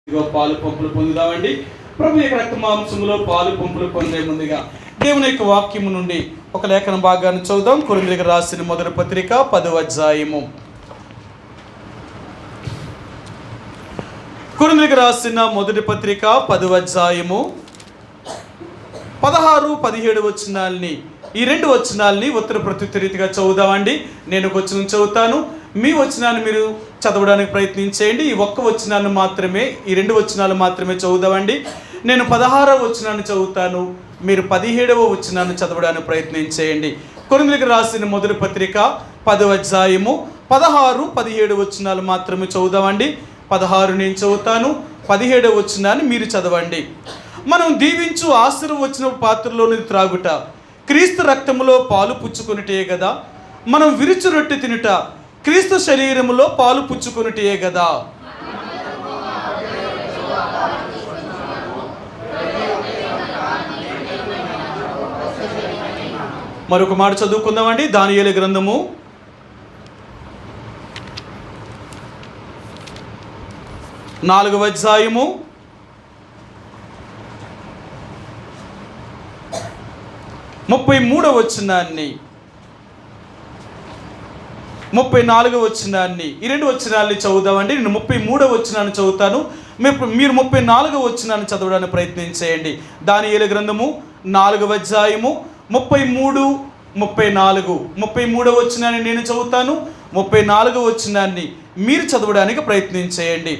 పాలు పంపులు పొందుదామండి. ప్రభు యొక్క రక్త మాంసములో పాలు పంపులు పొందే ముందుగా దేవుని యొక్క వాక్యము నుండి ఒక లేఖన భాగాన్ని చదువుదాం. కొరింథీయులకు రాసిన మొదటి పత్రిక 10వ అధ్యాయము. కొరింథీయులకు రాసిన మొదటి పత్రిక 10వ అధ్యాయము 16, 17 వచనాల్ని, ఈ రెండు వచనాల్ని ఉత్తర ప్రత్యుత్తర రీతిగా చదువుదామండి. నేను ఒక వచనం చదువుతాను, మీ వచనాన్ని మీరు చదవడానికి ప్రయత్నించేయండి. ఈ ఒక్క వచనాన్ని మాత్రమే, ఈ రెండు వచనాలు మాత్రమే చదువుదామండి. నేను 16వ వచనాన్ని చదువుతాను, మీరు 17వ వచనాన్ని చదవడానికి ప్రయత్నించేయండి. కొరింథీయులకు రాసిన మొదటి పత్రిక 10వ అధ్యాయము 16, 17 వచనాలు మాత్రమే చదువుదామండి. 16 నేను చదువుతాను, 17వ వచనాన్ని మీరు చదవండి. మనం దీవించు ఆశీర్వచన పాత్రలోని త్రాగుట క్రీస్తు రక్తములో పాలు పుచ్చుకొనిటే కదా, మనం విరుచు రొట్టె తినుట క్రీస్తు శరీరములో పాలు పుచ్చుకొనిటే కదా. మరొక మాట చదువుకుందామండి. దానియేలు గ్రంథము 4వ అధ్యాయము 33వ వచనాన్ని, 34వ వచనాన్ని, ఈ రెండు వచనాల్ని చదువుదామండి. నేను 33వ వచనాన్ని చదువుతాను, మీరు 34వ వచనాన్ని చదవడానికి ప్రయత్నం చేయండి. దానియేలు గ్రంథము 4వ అధ్యాయము 33, 34. 33వ వచనాన్ని నేను చదువుతాను, 34వ వచనాన్ని మీరు చదవడానికి ప్రయత్నం చేయండి.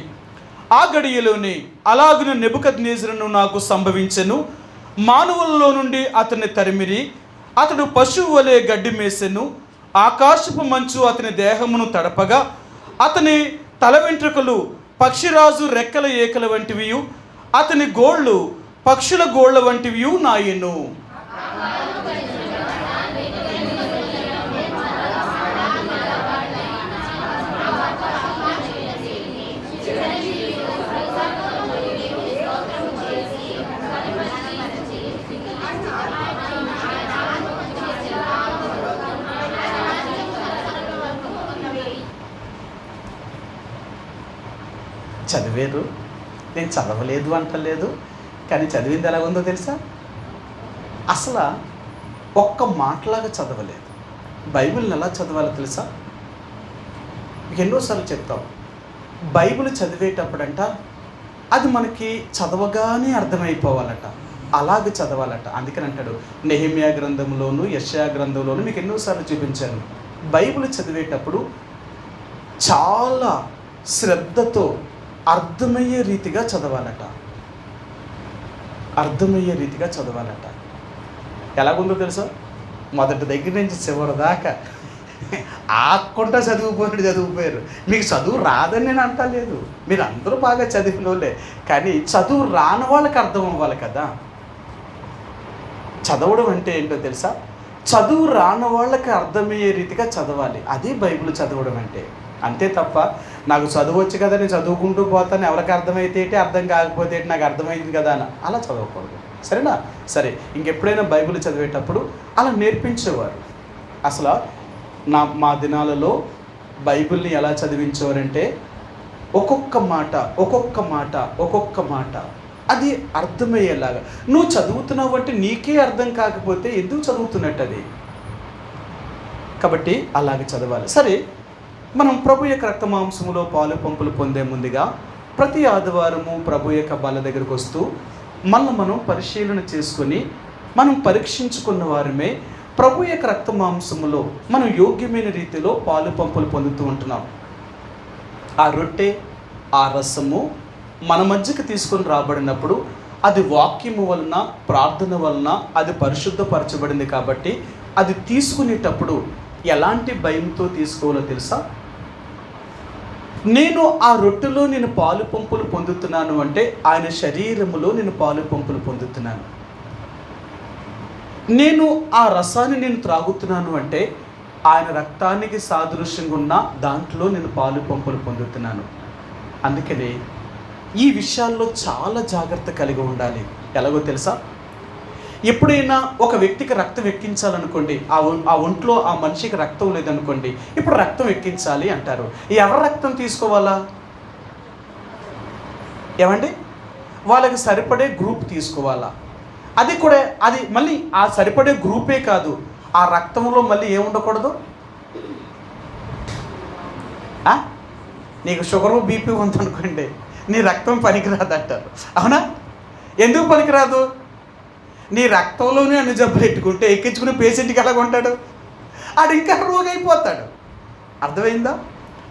ఆ గడియలోనే అలాగున నెబుకద్నెజరును నాకు సంభవించెను. మానవులలో నుండి అతన్ని తరిమిరి, అతడు పశువు వలె గడ్డి మేసెను. ఆకాశపు మంచు అతని దేహమును తడపగా, అతని తల వెంట్రుకలు పక్షిరాజు రెక్కల ఏకల వంటివియు, అతని గోళ్ళు పక్షుల గోళ్ళ వంటివియు నాయెను. చదివారు, నేను చదవలేదు అంటలేదు, కానీ చదివింది ఎలాగుందో తెలుసా? అసలు ఒక్క మాటలాగా చదవలేదు. బైబిల్ని ఎలా చదవాలో తెలుసా? ఎన్నోసార్లు చెప్తాం, బైబిల్ చదివేటప్పుడంట అది మనకి చదవగానే అర్థమైపోవాలట, అలాగే చదవాలట. అందుకని అంటాడు, నెహెమ్యా గ్రంథంలోను యెషయా గ్రంథంలోను మీకు ఎన్నోసార్లు చూపించాను. బైబిల్ చదివేటప్పుడు చాలా శ్రద్ధతో అర్థమయ్యే రీతిగా చదవాలట, అర్థమయ్యే రీతిగా చదవాలట. ఎలాగుందో తెలుసా? మొదటి దగ్గర నుంచి చివరి దాకా ఆక్కుంటా చదివిపోయారు. మీకు చదువు రాదని నేను అంటలేదు, మీరు అందరూ బాగా చదివిన వాళ్ళే, కానీ చదువు రాని వాళ్ళకి అర్థం అవ్వాలి కదా. చదవడం అంటే ఏంటో తెలుసా? చదువు రాని వాళ్ళకి అర్థమయ్యే రీతిగా చదవాలి. అది బైబిల్ చదవడం అంటే. అంతే తప్ప నాకు చదువు వచ్చు కదా, నేను చదువుకుంటూ పోతాను, ఎవరికి అర్థమైతే ఏంటి, అర్థం కాకపోతే ఏంటి, నాకు అర్థమైంది కదా అని అలా చదవకూడదు, సరేనా? సరే, ఇంకెప్పుడైనా బైబిల్ చదివేటప్పుడు అలా నేర్పించేవారు. అసలు మా దినాలలో బైబిల్ని ఎలా చదివించేవారంటే ఒక్కొక్క మాట అది అర్థమయ్యేలాగా. నువ్వు చదువుతున్నావు అంటే నీకే అర్థం కాకపోతే ఎందుకు చదువుతున్నట్టు అది? కాబట్టి అలాగే చదవాలి. సరే, మనం ప్రభు యొక్క రక్త మాంసములో పాలు పంపులు పొందే ముందుగా ప్రతి ఆదివారము ప్రభు యొక్క బల్ల దగ్గరకు వస్తూ మనం పరిశీలన చేసుకొని మనం పరీక్షించుకున్న వారమే ప్రభు యొక్క రక్త మాంసములో మనం యోగ్యమైన రీతిలో పాలు పంపులు పొందుతూ ఉంటున్నాం. ఆ రొట్టె, ఆ రసము మన మధ్యకి తీసుకొని రాబడినప్పుడు అది వాక్యము వలన, ప్రార్థన వలన అది పరిశుద్ధపరచబడింది. కాబట్టి అది తీసుకునేటప్పుడు ఎలాంటి భయంతో తీసుకోవాలో తెలుసా? నేను ఆ రొట్టెలో నేను పాలు పంపులు పొందుతున్నాను అంటే ఆయన శరీరములో నేను పాలు పంపులు పొందుతున్నాను. నేను ఆ రసాన్ని నేను త్రాగుతున్నాను అంటే ఆయన రక్తానికి సాదృశ్యంగా ఉన్న దాంట్లో నేను పాలు పంపులు పొందుతున్నాను. అందుకనే ఈ విషయాల్లో చాలా జాగ్రత్త కలిగి ఉండాలి. ఎలాగో తెలుసా? ఎప్పుడైనా ఒక వ్యక్తికి రక్తం ఎక్కించాలనుకోండి, ఆ ఒంట్లో ఆ మనిషికి రక్తం లేదనుకోండి, ఇప్పుడు రక్తం ఎక్కించాలి అంటారు. ఎవరి రక్తం తీసుకోవాలా? ఏమండి, వాళ్ళకి సరిపడే గ్రూప్ తీసుకోవాలా. అది కూడా అది మళ్ళీ ఆ సరిపడే గ్రూపే కాదు, ఆ రక్తంలో మళ్ళీ ఏముండకూడదు. నీకు షుగరు బీపీ ఉందనుకోండి, నీ రక్తం పనికిరాదు అంటారు. అవునా? ఎందుకు పనికిరాదు? నీ రక్తంలోనే అన్ని జబ్బులు పెట్టుకుంటే ఎక్కించుకుని పేషెంట్కి ఎలాగ ఉంటాడు? ఆడు ఇంకా రోగి అయిపోతాడు. అర్థమైందా?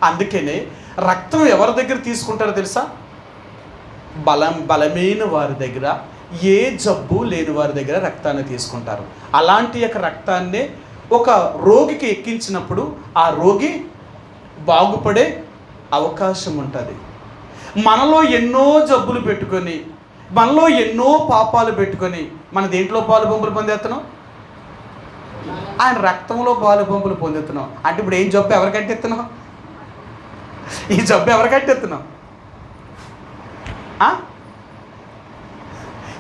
అందుకనే రక్తం ఎవరి దగ్గర తీసుకుంటారో తెలుసా? బలమైన వారి దగ్గర, ఏ జబ్బు లేని వారి దగ్గర రక్తాన్ని తీసుకుంటారు. అలాంటి యొక్క రక్తాన్ని ఒక రోగికి ఎక్కించినప్పుడు ఆ రోగి బాగుపడే అవకాశం ఉంటుంది. మనలో ఎన్నో జబ్బులు పెట్టుకొని, మనలో ఎన్నో పాపాలు పెట్టుకొని మన దేంట్లో పాలు పంపులు పొందేస్తున్నాం? ఆయన రక్తంలో పాలు పంపులు పొందుతున్నాం. అంటే ఇప్పుడు ఏం జబ్బు ఎవరు కట్టెత్తున్నాం? ఈ జబ్బు ఎవరు కట్టెత్తున్నాం?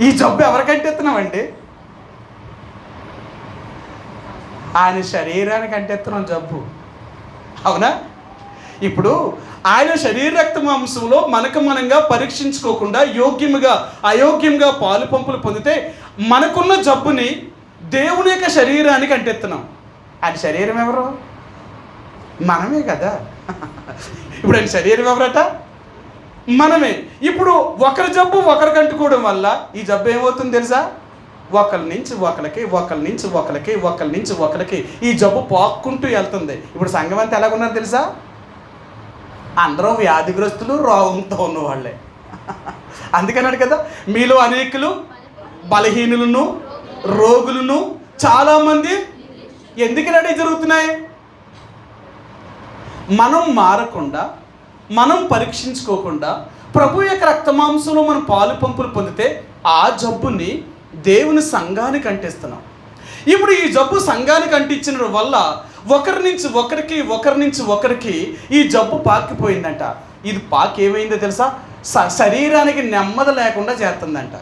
ఈ జబ్బు ఎవరు కట్టెత్తున్నాం అంటే ఆయన శరీరానికి అంటెత్తున్నాం జబ్బు. అవునా? ఇప్పుడు ఆయన శరీర రక్త మాంసంలో మనంగా పరీక్షించుకోకుండా అయోగ్యంగా పాలు పంపులు పొందితే మనకున్న జబ్బుని దేవుని యొక్క శరీరానికి అంటెత్తున్నాం. ఆయన శరీరం ఎవరు? మనమే కదా. ఇప్పుడు ఆయన శరీరం ఎవరట? మనమే. ఇప్పుడు ఒకరి జబ్బు ఒకరికి అంటుకోవడం వల్ల ఈ జబ్బు ఏమవుతుంది తెలుసా? ఒకరి నుంచి ఒకరికి ఈ జబ్బు పాక్కుంటూ వెళ్తుంది. ఇప్పుడు సంఘం అంతా ఎలాగున్నారు తెలుసా? అందరూ వ్యాధిగ్రస్తులు, రోగంతో ఉన్నవాళ్ళే. అందుకన్నాడు కదా, మీలో అనేకులు బలహీనులను, రోగులను చాలామంది. ఎందుకలాంటి జరుగుతున్నాయి? మనం మారకుండా, మనం పరీక్షించుకోకుండా ప్రభు యొక్క రక్తమాంసంలో మనం పాలు పంపులు పొందితే ఆ జబ్బుని దేవుని సంఘానికి అంటిస్తున్నాం. ఇప్పుడు ఈ జబ్బు సంఘానికి అంటించిన వల్ల ఒకరి నుంచి ఒకరికి ఈ జబ్బు పాకిపోయిందంట. ఇది పాకి ఏమైందో తెలుసా? శరీరానికి నెమ్మది లేకుండా చేస్తుందంట.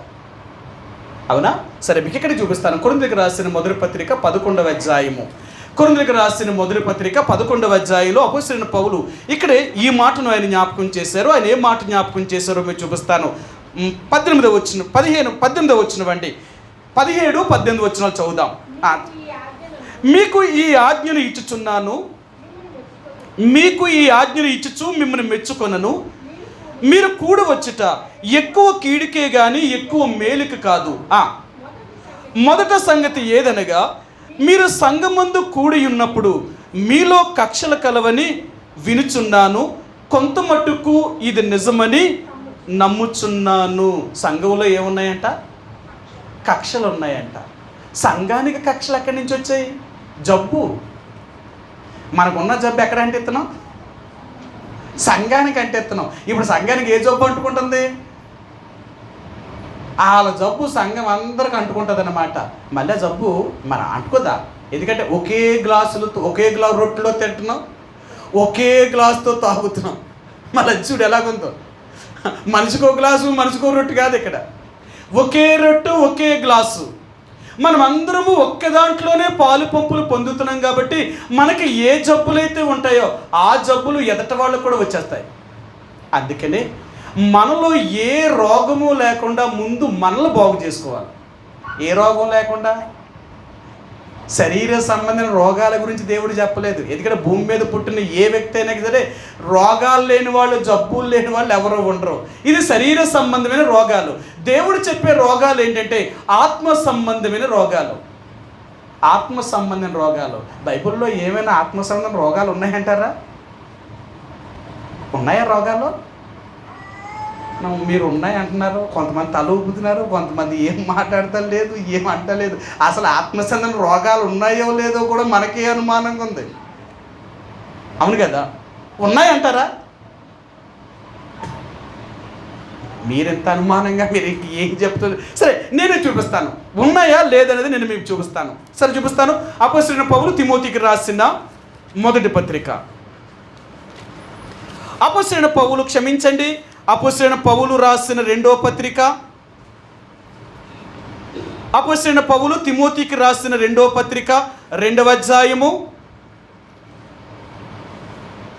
అవునా? సరే, మీకు ఇక్కడ చూపిస్తాను. కొరింథీయులకు రాసిన మొదటి పత్రిక 11వ అధ్యాయము. కొరింథీయులకు రాసిన మొదటి పత్రిక 11వ అధ్యాయంలో అపోస్తలుడైన పౌలు ఇక్కడే ఈ మాటను ఆయన జ్ఞాపకం చేశారు. ఆయన ఏ మాట జ్ఞాపకం చేశారో మీరు చూపిస్తాను. 18వ వచ్చిన 18వ వచ్చినవండి, 17, 18 వచనాలు చదువుదాం. మీకు ఈ ఆజ్ఞను ఇచ్చుచు మిమ్మల్ని మెచ్చుకొనను. మీరు కూడి వచ్చుట ఎక్కువ కీడుకే గాని ఎక్కువ మేలుకు కాదు. మొదట సంగతి ఏదనగా, మీరు సంఘమందు కూడి ఉన్నప్పుడు మీలో కక్షలు కలవని వినుచున్నాను, కొంత మట్టుకు ఇది నిజమని నమ్ముచున్నాను. సంఘంలో ఏమున్నాయంట? కక్షలు ఉన్నాయంట. సంఘానికి కక్షలు ఎక్కడి నుంచి వచ్చాయి? జబ్బు. మనకున్న జబ్బు ఎక్కడ అంటెత్తున్నాం? సంఘానికి అంటెత్తున్నాం. ఇప్పుడు సంఘానికి ఏ జబ్బు అంటుకుంటుంది? వాళ్ళ జబ్బు సంఘం అందరికి అంటుకుంటుంది అన్నమాట. మళ్ళీ జబ్బు మనం అంటుకోదా? ఎందుకంటే ఒకే గ్లాస్ రొట్టెలో తింటున్నాం, ఒకే గ్లాసుతో తాగుతున్నాం. మళ్ళీ చూడు ఎలాగుందో. మనిషికో గ్లాసు, మనిషికో రొట్టె కాదు ఇక్కడ. ఒకే రొట్టె, ఒకే గ్లాసు. మనం అందరము ఒక్క దాంట్లోనే పాలు పంపులు పొందుతున్నాం కాబట్టి మనకి ఏ జబ్బులైతే ఉంటాయో ఆ జబ్బులు ఎదట వాళ్ళకు కూడా వచ్చేస్తాయి. అందుకనే మనలో ఏ రోగము లేకుండా ముందు మనల్ని బాగు చేసుకోవాలి. ఏ రోగం లేకుండా? శరీర సంబంధమైన రోగాల గురించి దేవుడు చెప్పలేదు. ఎందుకంటే భూమి మీద పుట్టిన ఏ వ్యక్తి అయినా సరే రోగాలు లేని వాళ్ళు, జబ్బులు లేని వాళ్ళు ఎవరో ఉండరు. ఇది శరీర సంబంధమైన రోగాలు. దేవుడు చెప్పే రోగాలు ఏంటంటే ఆత్మ సంబంధమైన రోగాలు. ఆత్మ సంబంధమైన రోగాలు. బైబిల్లో ఏమైనా ఆత్మ సంబంధమైన రోగాలు ఉన్నాయంటారా? ఉన్నాయా రోగాలు? మీరు ఉన్నాయి అంటున్నారు, కొంతమంది తల ఊపుతున్నారు, కొంతమంది ఏం మాట్లాడతారు లేదు, ఏం అంటలేదు. అసలు ఆత్మసంబంధ రోగాలు ఉన్నాయో లేదో కూడా మనకే అనుమానంగా ఉంది. అవును కదా? ఉన్నాయంటారా? మీరెంత అనుమానంగా మీరు ఏం చెప్తారు? సరే, నేనే చూపిస్తాను ఉన్నాయా లేదనేది నేను మీకు చూపిస్తాను. సరే, చూపిస్తాను. అపోస్తలుడైన పౌలు తిమోతికి రాసిన మొదటి పత్రిక. అపోస్తలుడైన పౌలు అపోస్తలుడైన పౌలు రాసిన రెండవ పత్రిక. అపోస్తలుడైన పౌలు తిమోతికి రాసిన రెండవ పత్రిక 2వ అధ్యాయము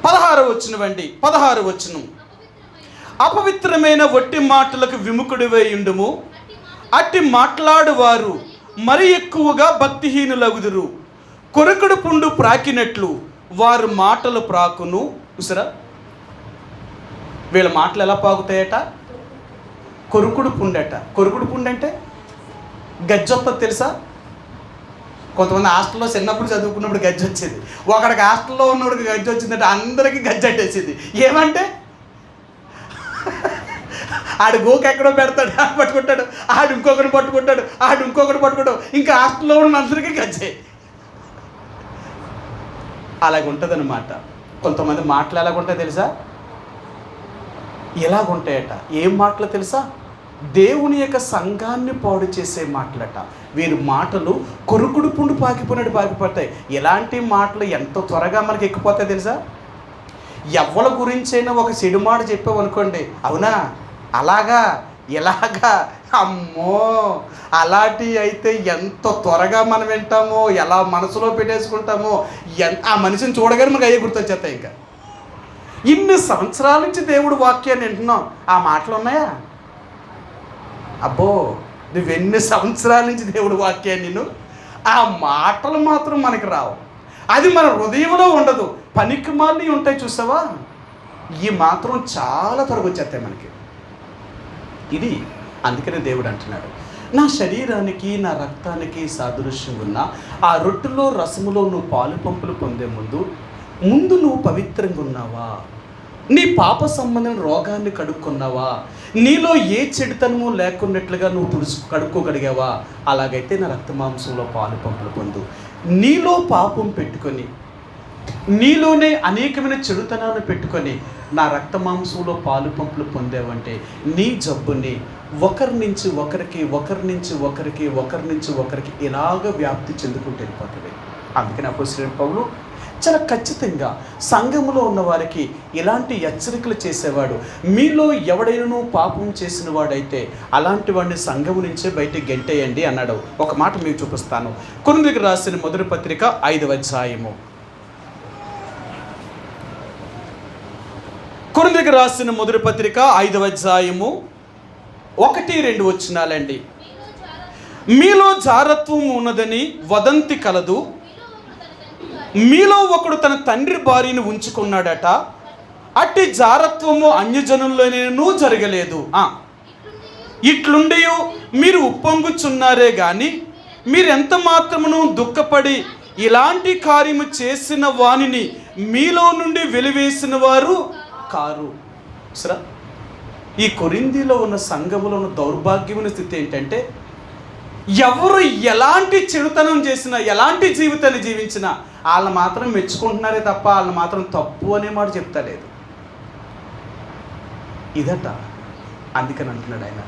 16వ వచనం. అపవిత్రమైన వట్టి మాటలకు విముఖుడివై ఉండుము. అట్టి మాట్లాడువారు మరి ఎక్కువగా భక్తిహీనులగుదురు. కొరకుడు పుండు ప్రాకినట్లు వారు మాటలు ప్రాకును. చూసారా, వీళ్ళ మాటలు ఎలా పాకుతాయట? కొరుకుడు పుండట. కొరుకుడు పుండు అంటే గజ్జొత్తది తెలుసా? కొంతమంది హాస్టల్లో చిన్నప్పుడు చదువుకున్నప్పుడు గజ్జి వచ్చేది. ఒకడికి హాస్టల్లో ఉన్నవాడికి గజ్జి వచ్చిందంటే అందరికీ గజ్జి అట్టేసింది. ఏమంటే ఆడు గోకి ఎక్కడో పెడతాడు, ఆడు పట్టుకుంటాడు, ఆడు ఇంకొకరిని పట్టుకుంటాడు, ఆడు ఇంకొకరిని పట్టుకుంటాడు, ఇంకా హాస్టల్లో ఉన్న అందరికీ గజ్జే. అలాగుంటుందన్నమాట. కొంతమంది మాటలు ఎలాగుంటాయి తెలుసా? ఎలాగుంటాయట? ఏం మాటలు తెలుసా? దేవుని యొక్క సంఘాన్ని పాడు చేసే మాటలట. వీరి మాటలు కొరుకుడు పుండు పాకిపోయినట్టు పాకిపోతాయి. ఎలాంటి మాటలు ఎంత త్వరగా మనకి ఎక్కిపోతాయి తెలుసా? ఎవరి గురించైనా ఒక చెడు మాట చెప్పామనుకోండి, అవునా, అలాగా, ఎలాగా, అమ్మో, అలాంటి అయితే ఎంత త్వరగా మనం వింటామో, ఎలా మనసులో పెట్టేసుకుంటామో, ఆ మనిషిని చూడగానే మనకు అయ్యే గుర్తొచ్చేస్తాయి. ఇంకా ఇన్ని సంవత్సరాల నుంచి దేవుడు వాక్యాన్ని వింటున్నాం, ఆ మాటలు ఉన్నాయా? అబ్బో, నువ్వెన్ని సంవత్సరాల నుంచి దేవుడు వాక్యాన్ని నిన్ను, ఆ మాటలు మాత్రం మనకి రావు. అది మన హృదయంలో ఉండదు. పనికి మాలినవి ఉంటాయి చూసావా, ఈ మాత్రం చాలా త్వరగా వచ్చేస్తాయి మనకి. ఇది అందుకనే దేవుడు అంటున్నాడు, నా శరీరానికి నా రక్తానికి సాదృశ్యం ఉన్న ఆ రొట్టెలో రసములో నువ్వు పాలు పంపులు పొందే ముందు నువ్వు పవిత్రంగా ఉన్నావా? నీ పాప సంబంధమైన రోగాన్ని కడుక్కున్నావా? నీలో ఏ చెడుతనము లేకున్నట్లుగా నువ్వు కడుక్కోగలిగావా? అలాగైతే నా రక్త మాంసంలో పాలు పంపులు పొందు. నీలో పాపం పెట్టుకొని, నీలోనే అనేకమైన చెడుతనాన్ని పెట్టుకొని నా రక్త మాంసంలో పాలు పంపులు పొందేవంటే నీ జబ్బుని ఒకరి నుంచి ఒకరికి, ఒకరి నుంచి ఒకరికి, ఒకరి నుంచి ఒకరికి ఇలాగ వ్యాప్తి చెందుకుంటూ వెళ్ళిపోతుంది. అందుకని అపోస్తలుడైన పౌలు చాలా ఖచ్చితంగా సంఘములో ఉన్న వారికి ఇలాంటి హెచ్చరికలు చేసేవాడు. మీలో ఎవడైనా పాపం చేసిన వాడైతే అలాంటి వాడిని సంఘము నుంచే బయటికి గెంటేయండి అన్నాడు. ఒక మాట మీకు చూపిస్తాను. కొరింథీయులకు రాసిన మొదటి పత్రిక 5వ అధ్యాయము. కొరింథీయులకు రాసిన మొదటి పత్రిక 5వ అధ్యాయము 1-2 వచనాలండి. మీలో జారత్వం ఉన్నదని వదంతి కలదు. మీలో ఒకడు తన తండ్రి భార్యను ఉంచుకున్నాడట. అట్టి జారత్వము అన్యజనుల్లోనూ జరగలేదు. ఇట్లుండి మీరు ఉప్పొంగుచున్నారే కానీ మీరెంత మాత్రమును దుఃఖపడి ఇలాంటి కార్యము చేసిన వానిని మీలో నుండి వెలివేసిన వారు కారు. సరే, ఈ కొరింథీలో ఉన్న సంఘములో ఉన్న దౌర్భాగ్యమైన స్థితి ఏంటంటే, ఎవరు ఎలాంటి చెడుతనం చేసినా, ఎలాంటి జీవితాన్ని జీవించినా వాళ్ళని మాత్రం మెచ్చుకుంటున్నారే తప్ప వాళ్ళని మాత్రం తప్పు అనే మాట చెప్తలేదు. ఇదట. అందుకని అంటున్నాడు ఆయన,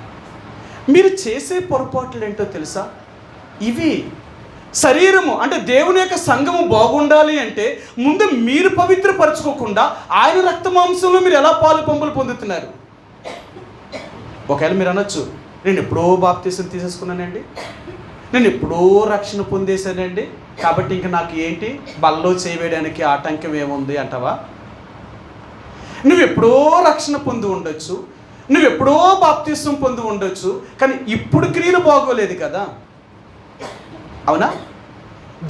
మీరు చేసే పొరపాట్లు ఏంటో తెలుసా? ఇవి శరీరము అంటే దేవుని యొక్క సంఘము బాగుండాలి అంటే ముందు మీరు పవిత్రపరచుకోకుండా ఆయన రక్త మాంసంలో మీరు ఎలా పాలు పంపులు పొందుతున్నారు? ఒకవేళ మీరు అనొచ్చు, నేను ఎప్పుడో బాప్తీసం తీసేసుకున్నానండి, నేను ఎప్పుడో రక్షణ పొందేశానండి, కాబట్టి ఇంక నాకు ఏంటి బల్లో చేయవేయడానికి ఆటంకం ఏముంది అంటావా? నువ్వెప్పుడో రక్షణ పొంది ఉండొచ్చు, నువ్వెప్పుడో బాప్తీసం పొంది ఉండొచ్చు, కానీ ఇప్పుడు క్రియలు బాగోలేదు కదా, అవునా?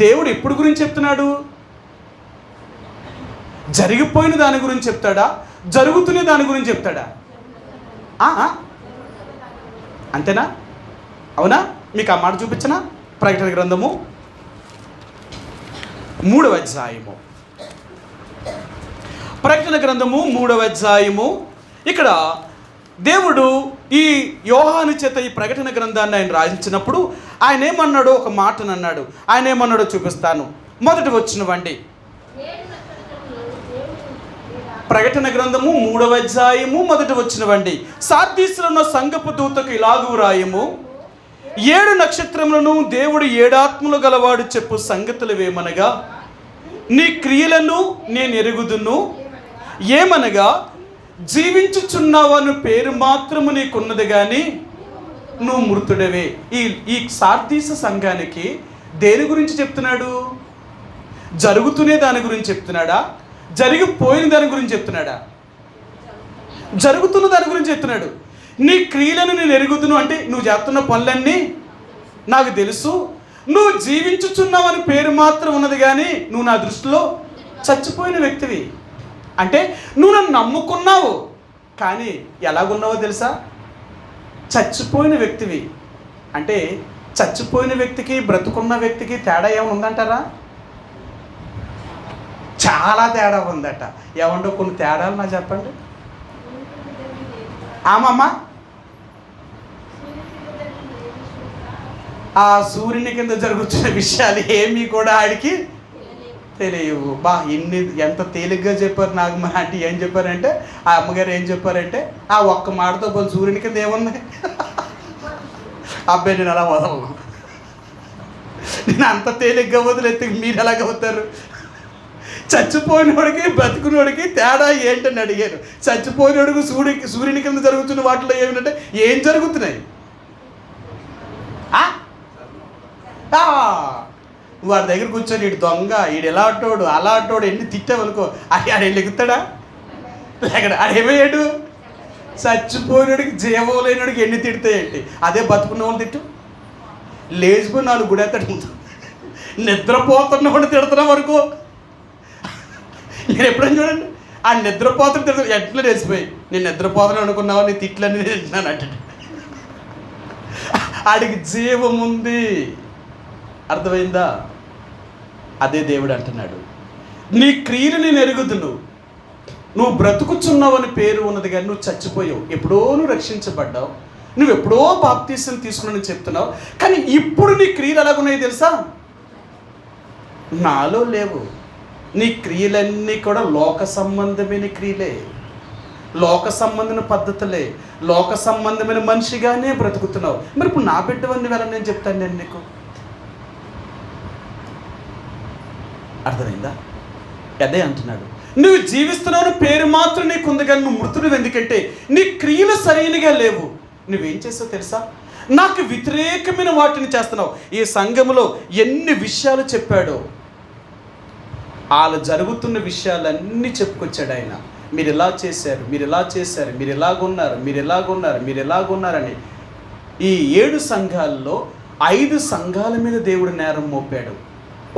దేవుడు ఎప్పుడు గురించి చెప్తున్నాడు? జరిగిపోయిన దాని గురించి చెప్తాడా, జరుగుతున్న దాని గురించి చెప్తాడా? అంతేనా? అవునా? మీకు ఆ మాట చూపించనా? ప్రకటన గ్రంథము 3వ అధ్యాయము. ప్రకటన గ్రంథము 3వ అధ్యాయము. ఇక్కడ దేవుడు ఈ యోహాను చేత ఈ ప్రకటన గ్రంథాన్ని ఆయన రాయించినప్పుడు ఆయన ఏమన్నాడో ఒక మాటను అన్నాడు. ఆయన ఏమన్నాడో చూపిస్తాను. మొదటి వచ్చినవండి ప్రకటన గ్రంథము 3వ అధ్యాయము మొదటి వచ్చినవండి. సార్దీసులో ఉన్న సంఘపు దూతకు ఇలాగు వ్రాయము, 7 నక్షత్రములను దేవుడు 7 ఆత్మలు గలవాడు చెప్పు సంగతులు ఏమనగా, నీ క్రియలను నేను ఎరుగుదును. ఏమనగా, జీవించుచున్నావను పేరు మాత్రము నీకున్నది కానీ నువ్వు మృతుడవే. ఈ సార్దీస సంఘానికి దేని గురించి చెప్తున్నాడు? జరుగుతునే దాని గురించి చెప్తున్నాడా, జరిగిపోయిన దాని గురించి చెప్తున్నాడా? జరుగుతున్న దాని గురించి చెప్తున్నాడు. నీ క్రియలను నేను ఎరుగుదును అంటే నువ్వు చేస్తున్న పనులన్నీ నాకు తెలుసు. నువ్వు జీవించుచున్నావని పేరు మాత్రం ఉన్నది, కానీ నువ్వు నా దృష్టిలో చచ్చిపోయిన వ్యక్తివి. అంటే నువ్వు నన్ను నమ్ముకున్నావు, కానీ ఎలాగున్నావో తెలుసా? చచ్చిపోయిన వ్యక్తివి. అంటే చచ్చిపోయిన వ్యక్తికి బ్రతుకున్న వ్యక్తికి తేడా ఏమైనా ఉందంటారా? చాలా తేడా ఉందట. ఏమంటో కొన్ని తేడాలు నాకు చెప్పండి. ఆమమ్మ, ఆ సూర్యుని కింద జరుగుతున్న విషయాలు ఏమీ కూడా ఆడికి తెలియవు. ఎంత తేలిగ్గా చెప్పారు. నాకు మా ఆంటీ ఏం చెప్పారంటే, ఆ అమ్మగారు ఏం చెప్పారంటే, ఆ ఒక్క మాటతో పోయి సూర్యుని కింద ఏముంది? అబ్బాయి నేను అలా వదలను, నేను అంత తేలిగ్గా వదిలేస్తే మీరు ఎలాగ అవుతారు? చచ్చిపోయినోడికి బ్రతుకునోడికి తేడా ఏంటని అడిగారు. చచ్చిపోయినోడికి సూర్యుని కింద జరుగుతున్న వాటిలో ఏమిటంటే ఏం జరుగుతున్నాయి? వాడి దగ్గర కూర్చొని ఈడు దొంగ, ఈడు ఎలా అంటాడు అలా అంటాడు ఎన్ని తిట్టావనుకో, ఆడేళ్ళు ఎగుతాడా? లేక ఆడేమయ్యాడు? చచ్చిపోయినోడికి జీవం లేనివాడికి ఎన్ని తిడతాయండి. అదే బతుకున్న వాళ్ళు తిట్టు. లేచిపోయి 4 గుడేస్తాడు. నిద్రపోతున్న వాడిని తిడుతున్నాం వరకు మీరు ఎప్పుడైనా చూడండి, ఆ నిద్రపోతున్న తిడతాడు. ఎట్లా లేచిపోయి నేను నిద్రపోతాను అనుకున్నావా, నీ తిట్లన్నీ తింటున్నాను అంటాడు. ఆడికి జీవం ఉంది. అర్థమైందా? అదే దేవుడు అంటున్నాడు, నీ క్రియలు నేను ఎరుగుదును. నువ్వు బ్రతుకుచున్నావని పేరు ఉన్నది, కానీ నువ్వు చచ్చిపోయావు. ఎప్పుడో నువ్వు రక్షించబడ్డావు, నువ్వు ఎప్పుడో బాప్తీసం తీసుకున్నానని చెప్తున్నావు, కానీ ఇప్పుడు నీ క్రియలు ఎలాగున్నాయి తెలుసా? నాలో లేవు. నీ క్రియలన్నీ కూడా లోక సంబంధమైన క్రియలే, లోక సంబంధమైన పద్ధతులే, లోక సంబంధమైన మనిషిగానే బ్రతుకుతున్నావు. మరి ఇప్పుడు నా బిడ్డవన్నీ వెళ్ళని నేను చెప్తాను నేను నీకు. అర్థమైందా? అదే అంటున్నాడు, నువ్వు జీవిస్తున్నావు పేరు మాత్రం నీకు ఉంది, కానీ నువ్వు మృతుడు. ఎందుకంటే నీ క్రియలు సరైనగా లేవు. నువ్వేం చేస్తావు తెలుసా? నాకు వ్యతిరేకమైన వాటిని చేస్తున్నావు. ఈ సంఘములో ఎన్ని విషయాలు చెప్పాడో, వాళ్ళు జరుగుతున్న విషయాలన్నీ చెప్పుకొచ్చాడు ఆయన. మీరు ఎలా చేశారు, మీరు ఎలా చేశారు, మీరు ఎలాగున్నారు, మీరు ఎలాగున్నారు, మీరు ఎలాగున్నారని. ఈ 7 సంఘాల్లో 5 సంఘాల మీద దేవుడు నేరం మోపాడు.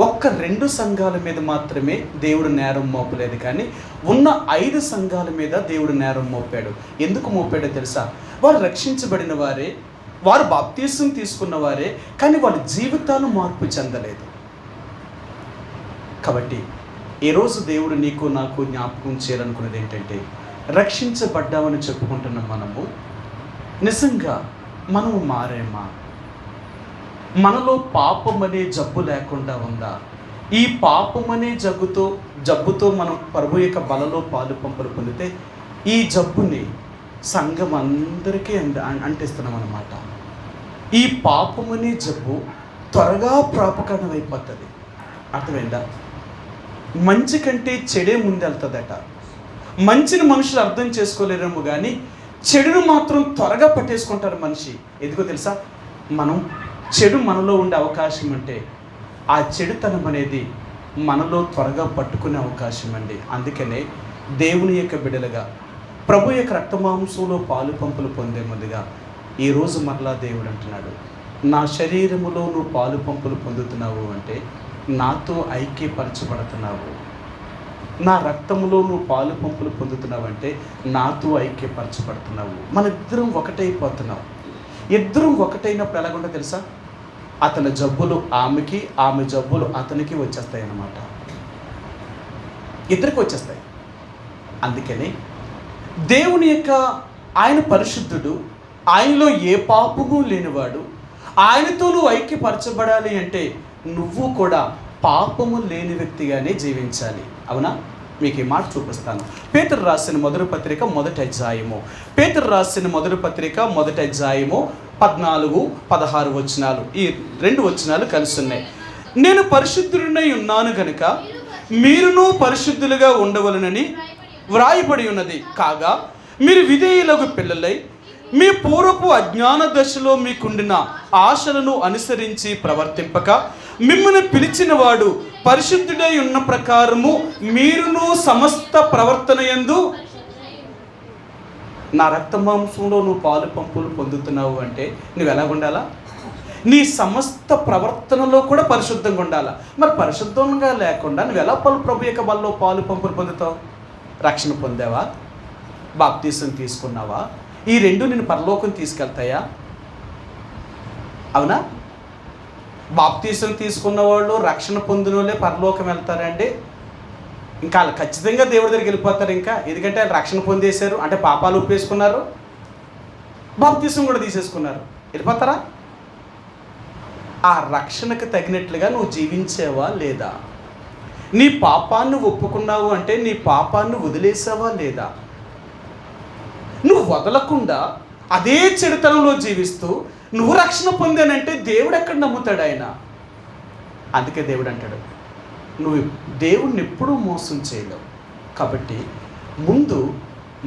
ఒక్క 2 సంఘాల మీద మాత్రమే దేవుడు నేరం మోపలేదు, కానీ ఉన్న 5 సంఘాల మీద దేవుడు నేరం మోపాడు. ఎందుకు మోపాడో తెలుసా? వారు రక్షించబడిన వారే, వారు బాప్తీసం తీసుకున్న వారే, కానీ వాళ్ళ జీవితాలు మార్పు చెందలేదు. కాబట్టి ఈరోజు దేవుడు నీకు నాకు జ్ఞాపకం చేయాలనుకున్నది ఏంటంటే, రక్షించబడ్డామని చెప్పుకుంటున్న మనము నిజంగా మనము మారేమా? మనలో పాపం అనే జబ్బు లేకుండా ఉందా? ఈ పాపం అనే జబ్బుతో మనం ప్రభు యొక్క బలలో పాలు పంపులు పొందితే ఈ జబ్బుని సంఘం అందరికీ అంటిస్తున్నాం అన్నమాట. ఈ పాపం అనే జబ్బు త్వరగా ప్రాపకరణం అయిపోతుంది. అర్థమైందా? మంచి కంటే చెడే ముందెళ్తుందట. మంచిని మనుషులు అర్థం చేసుకోలేరేమో, కానీ చెడును మాత్రం త్వరగా పట్టేసుకుంటారు మనిషి. ఎందుకో తెలుసా? చెడు మనలో ఉండే అవకాశం అంటే ఆ చెడుతనం అనేది మనలో త్వరగా పట్టుకునే అవకాశం అండి. అందుకనే దేవుని యొక్క బిడ్డలుగా ప్రభు యొక్క రక్తమాంసంలో పాలు పంపులు పొందే ముందుగా ఈరోజు మరలా దేవుడు అంటున్నాడు, నా శరీరములో నువ్వు పాలు పంపులు పొందుతున్నావు అంటే నాతో ఐక్యపరచబడుతున్నావు. నా రక్తములో నువ్వు పాలు పంపులు పొందుతున్నావు అంటే నాతో ఐక్యపరచబడుతున్నావు. మన ఇద్దరం ఒకటైపోతున్నావు. ఇద్దరం ఒకటైనప్పుడు ఎలాగుంటో తెలుసా? అతని జబ్బులు ఆమెకి, ఆమె జబ్బులు అతనికి వచ్చేస్తాయి అన్నమాట. ఇద్దరికి వచ్చేస్తాయి. అందుకని దేవుని యొక్క ఆయన పరిశుద్ధుడు, ఆయనలో ఏ పాపము లేనివాడు. ఆయనతో నువ్వు ఐక్యపరచబడాలి అంటే నువ్వు కూడా పాపము లేని వ్యక్తిగానే జీవించాలి. అవునా? మీకు ఈ మాట చూపిస్తాను. పేతురు రాసిన మొదటి పత్రిక మొదటి అధ్యాయము, పేతురు రాసిన మొదటి పత్రిక మొదటి అధ్యాయము 14-16 వచనాలు. ఈ 2 వచనాలు కలిసి ఉన్నాయి. నేను పరిశుద్ధుడినై ఉన్నాను గనుక మీరును పరిశుద్ధులుగా ఉండవలనని వ్రాయబడి ఉన్నది. కాగా మీరు విధేయులకు పిల్లలై మీ పూర్వపు అజ్ఞాన దశలో మీకుండిన ఆశలను అనుసరించి ప్రవర్తింపక, మిమ్మల్ని పిలిచిన వాడు పరిశుద్ధుడై ఉన్న ప్రకారము మీరును సమస్త ప్రవర్తన యందు నా రక్త మాంసంలో నువ్వు పాలు పంపులు పొందుతున్నావు అంటే నువ్వు ఎలా ఉండాలా? నీ సమస్త ప్రవర్తనలో కూడా పరిశుద్ధంగా ఉండాలా. మరి పరిశుద్ధంగా లేకుండా నువ్వు ఎలా ప్రభు యొక్క బలలో పాలు పంపులు పొందుతావు? రక్షణ పొందావా? బాప్తీసం తీసుకున్నావా? ఈ రెండు నిన్ను పరలోకం తీసుకెళ్తాయా? అవునా? బాప్తీసం తీసుకున్న వాళ్ళు, రక్షణ పొందిన వాళ్ళే పరలోకం వెళ్తారండి. ఇంకా వాళ్ళు ఖచ్చితంగా దేవుడి దగ్గరికి వెళ్ళిపోతారు. ఇంకా ఎందుకంటే వాళ్ళు రక్షణ పొందేశారు అంటే పాపాలు ఒప్పేసుకున్నారు, బాప్తీసం కూడా తీసేసుకున్నారు. వెళ్ళిపోతారా? ఆ రక్షణకు తగినట్లుగా నువ్వు జీవించావా లేదా? నీ పాపాన్ని ఒప్పుకున్నావు అంటే నీ పాపాన్ని వదిలేసావా లేదా? నువ్వు వదలకుండా అదే చెడుతనంలో జీవిస్తూ నువ్వు రక్షణ పొందానంటే దేవుడు ఎక్కడ నమ్ముతాడు ఆయన? అందుకే దేవుడు అంటాడు, నువ్వు దేవుణ్ణి ఎప్పుడూ మోసం చేయలేవు. కాబట్టి ముందు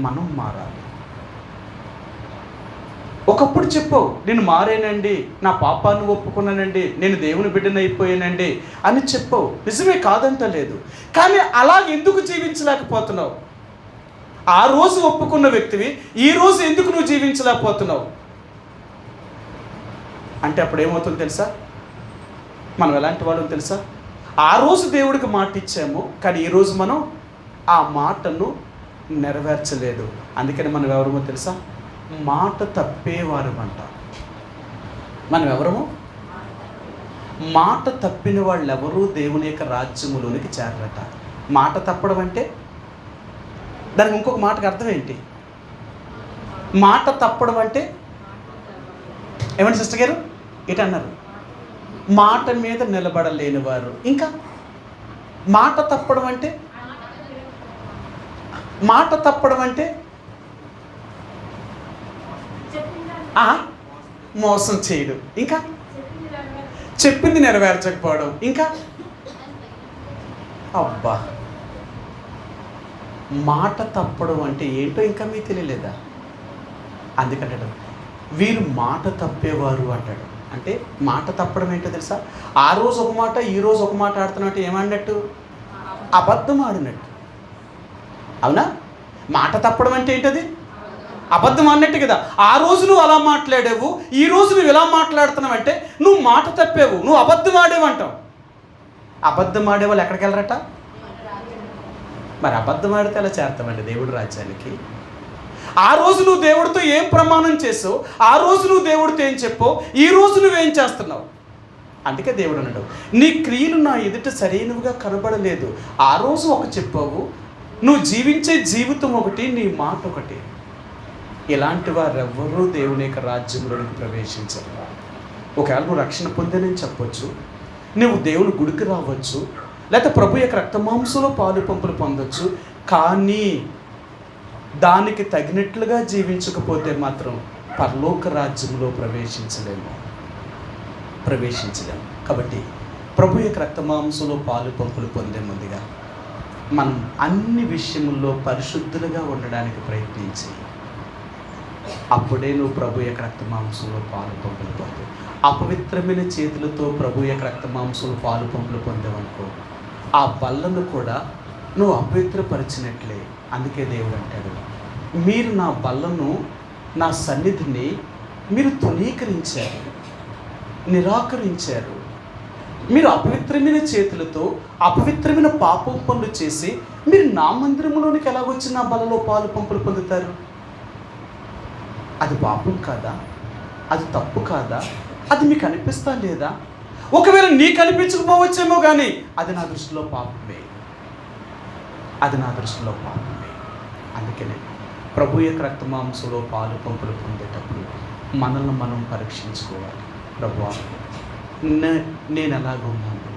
మనం మారాలి. ఒకప్పుడు చెప్పావు, నేను మారానండి, నా పాపాన్ని ఒప్పుకున్నానండి, నేను దేవుని బిడ్డను అయిపోయానండి అని చెప్పావు. నిజమే, కాదంటలేదు. కానీ అలా ఎందుకు జీవించలేకపోతున్నావు? ఆ రోజు ఒప్పుకున్న వ్యక్తివి ఈరోజు ఎందుకు నువ్వు జీవించలేకపోతున్నావు అంటే అప్పుడు ఏమవుతుందో తెలుసా? మనం ఎలాంటి వాళ్ళని తెలుసా? ఆ రోజు దేవుడికి మాట ఇచ్చాము, కానీ ఈరోజు మనం ఆ మాటను నెరవేర్చలేదు. అందుకని మనం ఎవరమో తెలుసా? మాట తప్పేవారు అంట. మనం ఎవరము? మాట తప్పిన వాళ్ళు ఎవరూ దేవుని యొక్క రాజ్యములోనికి చేరరట. మాట తప్పడం అంటే దానికి ఇంకొక మాటకు అర్థం ఏంటి? మాట తప్పడం అంటే ఏమంటే సిస్టర్ గారు ఏంటన్నారు? మాట మీద నిలబడలేని వారు. ఇంకా మాట తప్పడం అంటే, మాట తప్పడం అంటే మోసం చేయడం, ఇంకా చెప్పింది నెరవేర్చకపోవడం, ఇంకా అబ్బా, మాట తప్పడం అంటే ఏంటో ఇంకా మీకు తెలియలేదా? అందుకంటాడు వీరు మాట తప్పేవారు అంటాడు. అంటే మాట తప్పడం ఏంటో తెలుసా? ఆ రోజు ఒక మాట, ఈ రోజు ఒక మాట ఆడుతున్నట్టు. ఏమన్నట్టు? అబద్ధం ఆడినట్టు. అవునా? మాట తప్పడం అంటే ఏంటది? అబద్ధం అన్నట్టు కదా. ఆ రోజు నువ్వు అలా మాట్లాడావు, ఈ రోజు నువ్వు ఇలా మాట్లాడుతున్నావు అంటే నువ్వు మాట తప్పావు, నువ్వు అబద్ధం ఆడేవు అంటావు. అబద్ధం ఆడేవాళ్ళు ఎక్కడికి వెళ్ళరట? మరి అబద్ధం ఆడితే ఎలా చేస్తామండి దేవుడి రాజ్యానికి? ఆ రోజు నువ్వు దేవుడితో ఏం ప్రమాణం చేసావు, ఆ రోజు నువ్వు దేవుడితో ఏం చెప్పావు, ఈ రోజు నువ్వేం చేస్తున్నావు? అందుకే దేవుడు అన్నాడు, నీ క్రియలు నా ఎదుట సరైనవిగా కనబడలేదు. ఆ రోజు ఒక చెప్పావు, నువ్వు జీవించే జీవితం ఒకటి, నీ మాట ఒకటి. ఇలాంటి వారెవ్వరూ దేవుని యొక్క రాజ్యంలోనికి ప్రవేశించరు. ఒకవేళ నువ్వు రక్షణ పొందానని చెప్పొచ్చు, నువ్వు దేవుని గుడికి రావచ్చు, లేకపోతే ప్రభు యొక్క రక్తమాంసంలో పాలు పంపులు పొందొచ్చు, కానీ దానికి తగినట్లుగా జీవించకపోతే మాత్రం పరలోక రాజ్యంలో ప్రవేశించలేము. కాబట్టి ప్రభు యొక్క రక్తమాంసంలో పాలు పంపులు పొందే ముందుగా మనం అన్ని విషయముల్లో పరిశుద్ధులుగా ఉండడానికి ప్రయత్నించి అప్పుడే నువ్వు ప్రభు యొక్క రక్తమాంసంలో పాలు పంపులు పొందు. అపవిత్రమైన చేతులతో ప్రభు యొక్క రక్తమాంసంలో పాలు పంపులు పొందావనుకో, ఆ బల్లను కూడా నువ్వు అపవిత్రపరిచినట్లే. అందుకే దేవుడు అంటాడు, మీరు నా బల్లను, నా సన్నిధిని మీరు తృణీకరించారు, నిరాకరించారు. మీరు అపవిత్రమైన చేతులతో అపవిత్రమైన పాపం పనులు చేసి మీరు నా మందిరంలోనికి ఎలా వచ్చి నా బలలో పాలు పంపులు పొందుతారు? అది పాపం కాదా? అది తప్పు కాదా? అది మీకు అనిపిస్తా లేదా? ఒకవేళ నీకు అనిపించకపోవచ్చేమో కానీ అది నా దృష్టిలో పాపమే. అందుకనే ప్రభు యొక్క రక్తమాంసంలో పాలు పంపులు పొందేటప్పుడు మనల్ని మనం పరీక్షించుకోవాలి. ప్రభువా, నేను ఎలాగ ఉన్నాను?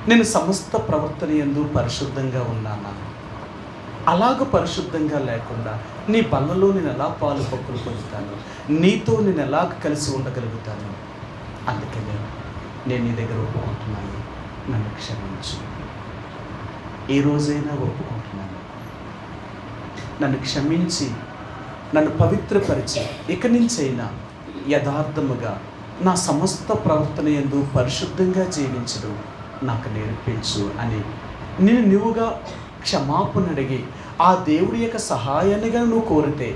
నేను సమస్త ప్రవర్తన యందు పరిశుద్ధంగా ఉన్నానా? అలాగ పరిశుద్ధంగా లేకుండా నీ బల్లలో నేను ఎలా పాలు పంపులు పొందుతాను? నీతో నేను ఎలాగ కలిసి ఉండగలుగుతాను? అందుకనే నేను నీ దగ్గర ఒప్పుకుంటున్నాను, నన్ను క్షమించు. ఏ రోజైనా ఒప్పుకుంటున్నాను, నన్ను క్షమించి నన్ను పవిత్రపరిచి ఇక నుంచైనా యథార్థముగా నా సమస్త ప్రవర్తన యందు పరిశుద్ధంగా జీవించడం నాకు నేర్పించు అని నువ్వుగా క్షమాపణ అడిగి ఆ దేవుడి యొక్క సహాయాన్నిగా నువ్వు కోరితే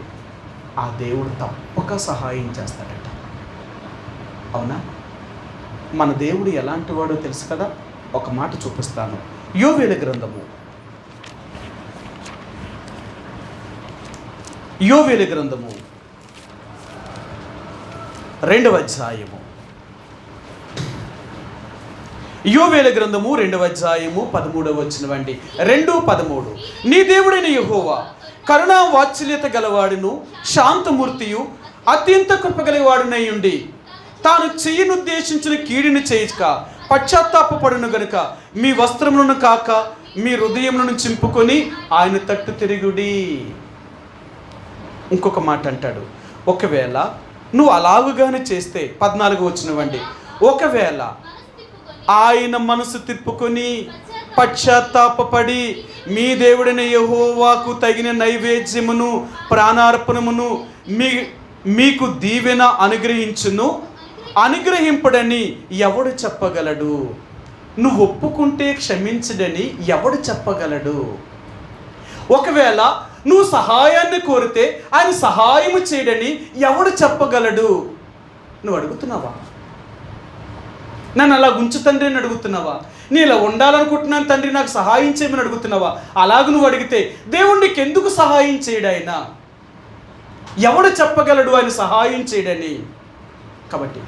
ఆ దేవుడు తప్పక సహాయం చేస్తాడట. అవునా? మన దేవుడు ఎలాంటి వాడో తెలుసు కదా. ఒక మాట చూపిస్తాను. యోవేలు గ్రంథము 2వ అధ్యాయము. యోవేలు గ్రంథము 2వ అధ్యాయము 13వ వచనం అండి. 2:13. నీ దేవుడైన యెహోవా కరుణా వాత్సల్యత గలవాడును శాంతమూర్తియు అత్యంత కృపగలవాడునై ఉండి తాను చేయనుద్దేశించిన కీడుని చేయక పశ్చాత్తాపపడును గనుక మీ వస్త్రములను కాక మీ హృదయములను చింపుకొని ఆయన తట్టు తిరుగుడి. ఇంకొక మాట అంటాడు, ఒకవేళ నువ్వు అలాగుగానే చేస్తే 14వ వచనం అండి. ఒకవేళ ఆయన మనసు తిప్పుకొని పశ్చాత్తాపపడి మీ దేవుడైన యెహోవాకు తగిన నైవేద్యమును ప్రాణార్పణమును మీకు దీవెన అనుగ్రహింపడని ఎవడు చెప్పగలడు? నువ్వు ఒప్పుకుంటే క్షమించడని ఎవడు చెప్పగలడు? ఒకవేళ నువ్వు సహాయాన్ని కోరితే ఆయన సహాయము చేయడని ఎవడు చెప్పగలడు? నువ్వు అడుగుతున్నావా? నన్ను అలా ఉంచు తండ్రి అని అడుగుతున్నావా? నేను ఇలా ఉండాలనుకుంటున్నాను తండ్రి, నాకు సహాయం చేయమని అడుగుతున్నావా? అలాగ నువ్వు అడిగితే దేవుడు నీకు ఎందుకు సహాయం చేయడు? ఆయన ఎవడు చెప్పగలడు ఆయన సహాయం చేయడని? కాబట్టి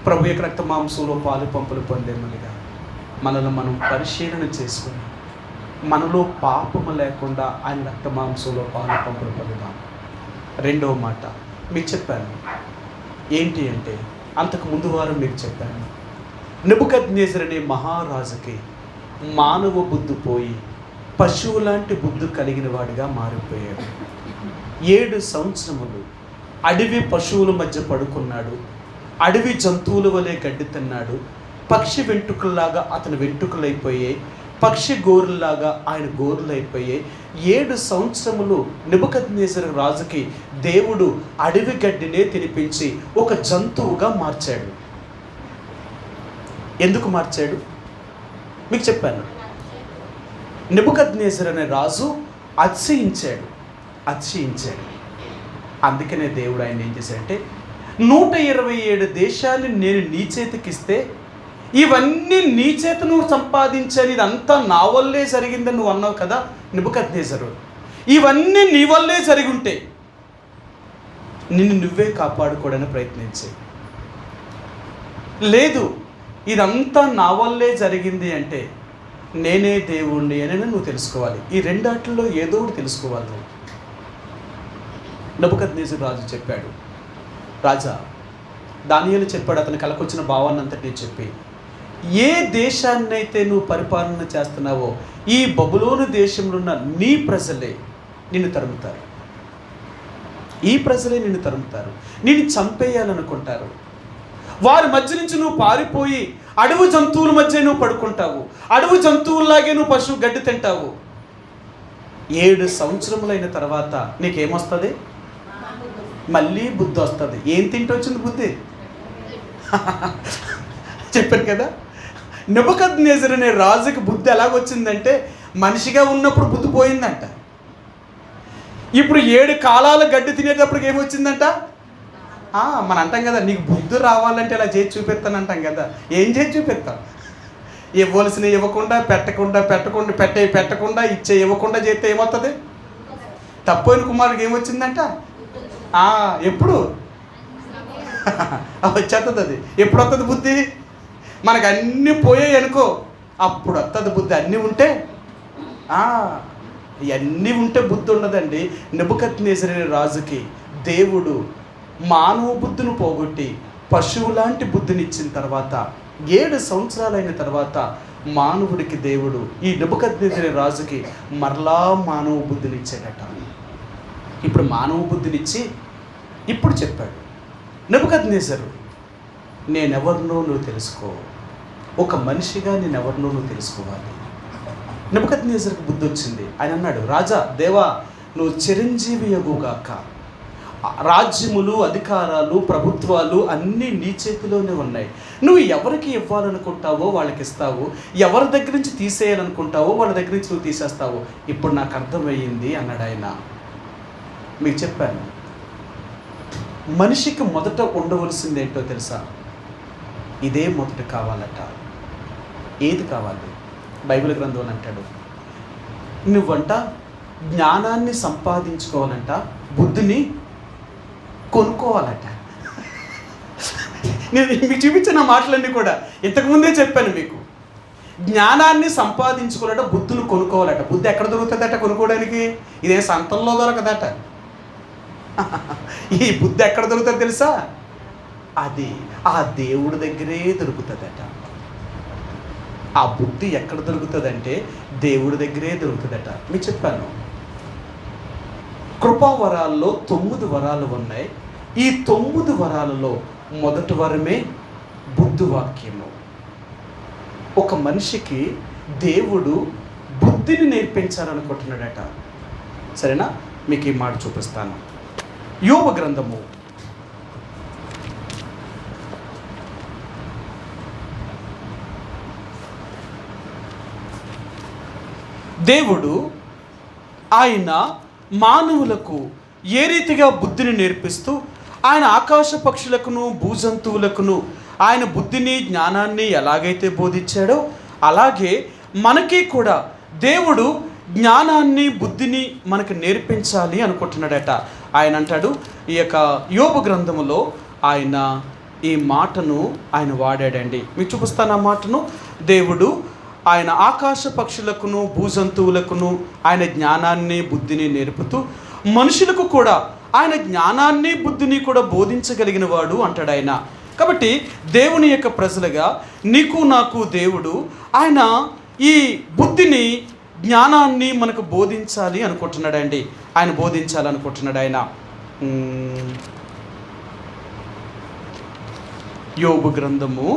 ప్రభు యొక్క రక్త మాంసంలో పాలు పంపులు పొందేమనిగా మనల్ని మనం పరిశీలన చేసుకుని మనలో పాపము లేకుండా ఆయన రక్త మాంసంలో పాలు పంపులు పొందుదాం. 2వ మాట మీకు చెప్పాను ఏంటి అంటే, అంతకు ముందు వారం మీకు చెప్పాను, నెబుకద్నెజరు అనే మహారాజుకి మానవ బుద్ధి పోయి పశువు లాంటి బుద్ధి కలిగిన వాడిగా మారిపోయాడు. 7 సంవత్సరములు అడవి పశువుల మధ్య పడుకున్నాడు. అడవి జంతువుల వలె గడ్డి తిన్నాడు. పక్షి వెంట్రుకల్లాగా అతని వెంట్రుకలైపోయాయి. పక్షి గోరుల్లాగా ఆయన గోరులైపోయాయి. 7 సంవత్సరములు నెబుకద్నెజరు రాజుకి దేవుడు అడవి గడ్డినే తినిపించి ఒక జంతువుగా మార్చాడు. ఎందుకు మార్చాడు మీకు చెప్పాను. నెబుకద్నెజరు అనే రాజు అతిశయించాడు. అందుకనే దేవుడు ఆయన ఏం చేశాడంటే, 127 దేశాలు నేను నీ చేతికిస్తే ఇవన్నీ నీ చేత నువ్వు సంపాదించాను, ఇదంతా నా వల్లే జరిగిందని నువ్వు అన్నావు కదా నెబుకద్నెజరు. ఇవన్నీ నీ వల్లే జరిగి ఉంటే నిన్ను నువ్వే కాపాడుకోవడానికి ప్రయత్నించే. లేదు, ఇదంతా నా వల్లే జరిగింది అంటే నేనే దేవుణ్ణి అని నువ్వు తెలుసుకోవాలి. ఈ రెండాటిల్లో ఏదో ఒకటి తెలుసుకోవాలి నువ్వు. నెబుకద్నెజరు రాజు చెప్పాడు, రాజా దానియేలు చెప్పాడు, అతని కలకొచ్చిన భావాన్నంతటి చెప్పి, ఏ దేశాన్నైతే నువ్వు పరిపాలన చేస్తున్నావో ఈ బబులోను దేశంలో ఉన్న నీ ప్రజలే నిన్ను తరుముతారు. నిన్ను చంపేయాలనుకుంటారు. వారి మధ్య నుంచి నువ్వు పారిపోయి అడవి జంతువుల మధ్య నువ్వు పడుకుంటావు. అడవి జంతువుల్లాగే నువ్వు పశువు గడ్డి తింటావు. 7 సంవత్సరములైన తర్వాత నీకేమొస్తుంది? మళ్ళీ బుద్ధి వస్తుంది. ఏం తింటూ వచ్చింది బుద్ధి? చెప్పాను కదా, నెబుకద్నెజరు అనే రాజుకి బుద్ధి ఎలాగొచ్చిందంటే, మనిషిగా ఉన్నప్పుడు బుద్ధి పోయిందంట. ఇప్పుడు 7 కాలాల గడ్డి తినేటప్పటికి ఏమొచ్చిందంట? మనం అంటాం కదా, నీకు బుద్ధి రావాలంటే ఇలా చేసి చూపిస్తాను అంటాం కదా. ఏం చేసి చూపిస్తాం? ఇవ్వాల్సినవి ఇవ్వకుండా, పెట్టకుండా ఇవ్వకుండా చేస్తే ఏమవుతుంది? తప్పైన కుమారుడికి ఏమొచ్చిందంట? ఎప్పుడు వచ్చేస్తుంది. అది ఎప్పుడు వస్తుంది బుద్ధి? మనకు అన్నీ పోయాయి అనుకో, అప్పుడు వస్తుంది బుద్ధి. అన్నీ ఉంటే ఇవన్నీ ఉంటే బుద్ధి ఉండదండి. నెబుకద్నెజరు అనే రాజుకి దేవుడు మానవ బుద్ధిని పోగొట్టి పశువు లాంటి బుద్ధిని ఇచ్చిన తర్వాత 7 సంవత్సరాలైన తర్వాత మానవుడికి దేవుడు ఈ నెబుకద్నెజరు రాజుకి మరలా మానవ బుద్ధిని ఇచ్చాడట. ఇప్పుడు మానవ బుద్ధినిచ్చి ఇప్పుడు చెప్పాడు, నెబుకద్నెజరు నేనెవరినో నువ్వు తెలుసుకో. ఒక మనిషిగా నేనెవరినో నువ్వు తెలుసుకోవాలి. నెబుకద్నెజరుకు బుద్ధి వచ్చింది. ఆయన అన్నాడు, రాజా దేవా నువ్వు చిరంజీవి యగుగాక. రాజ్యములు, అధికారాలు, ప్రభుత్వాలు అన్నీ నీ చేతిలోనే ఉన్నాయి. నువ్వు ఎవరికి ఇవ్వాలనుకుంటావో వాళ్ళకి ఇస్తావు, ఎవరి దగ్గర నుంచి తీసేయాలనుకుంటావో వాళ్ళ దగ్గర నుంచి నువ్వు తీసేస్తావు. ఇప్పుడు నాకు అర్థమయ్యింది అన్నాడు ఆయన. మీకు చెప్పాను, మనిషికి మొదట ఉండవలసింది ఏంటో తెలుసా? ఇదే మొదట కావాలట. ఏది కావాలి? బైబిల్ గ్రంథం అంటాడు, నువ్వంట జ్ఞానాన్ని సంపాదించుకోవాలంట, బుద్ధిని కొనుక్కోవాలట. నేను మీకు చూపించిన మాటలన్నీ కూడా ఇంతకుముందే చెప్పాను మీకు. జ్ఞానాన్ని సంపాదించుకోవాలట, బుద్ధిని కొనుక్కోవాలట. బుద్ధి ఎక్కడ దొరుకుతుందట కొనుక్కోవడానికి? ఇదే సంతంలో దొరకదట. ఈ బుద్ధి ఎక్కడ దొరుకుతుంది తెలుసా? అది ఆ దేవుడి దగ్గరే దొరుకుతుందట. ఆ బుద్ధి ఎక్కడ దొరుకుతుందంటే దేవుడి దగ్గరే దొరుకుతుందట. మీకు చెప్పాను, కృపావరాల్లో 9 వరాలు ఉన్నాయి. ఈ 9 వరాలలో మొదటి వరమే బుద్ధివాక్యము. ఒక మనిషికి దేవుడు బుద్ధిని నేర్పించాలనుకుంటున్నాడట. సరేనా? మీకు ఈ మాట చూపిస్తాను. యోబు గ్రంథము 8 దేవుడు ఆయన మానవులకు ఏ రీతిగా బుద్ధిని నేర్పిస్తూ ఆయన ఆకాశ పక్షులకును భూజంతువులకును ఆయన బుద్ధిని జ్ఞానాన్ని ఎలాగైతే బోధించాడో అలాగే మనకి కూడా దేవుడు జ్ఞానాన్ని బుద్ధిని మనకు నేర్పించాలి అనుకుంటున్నాడట. ఆయన అంటాడు, ఈ యొక్క యోబు గ్రంథములో ఆయన ఈ మాటను ఆయన వాడాడండి. మీకు చూపిస్తాను ఆ మాటను. దేవుడు ఆయన ఆకాశ పక్షులకును భూజంతువులకును ఆయన జ్ఞానాన్ని బుద్ధిని నేర్పుతూ మనుషులకు కూడా ఆయన జ్ఞానాన్ని బుద్ధిని కూడా బోధించగలిగిన వాడు అంటాడు ఆయన. కాబట్టి దేవుని యొక్క ప్రజలుగా నీకు నాకు దేవుడు ఆయన ఈ బుద్ధిని జ్ఞానాన్ని మనకు బోధించాలి అనుకుంటున్నాడండి. ఆయన బోధించాలనుకుంటున్నాడు ఆయన. యోబు గ్రంథము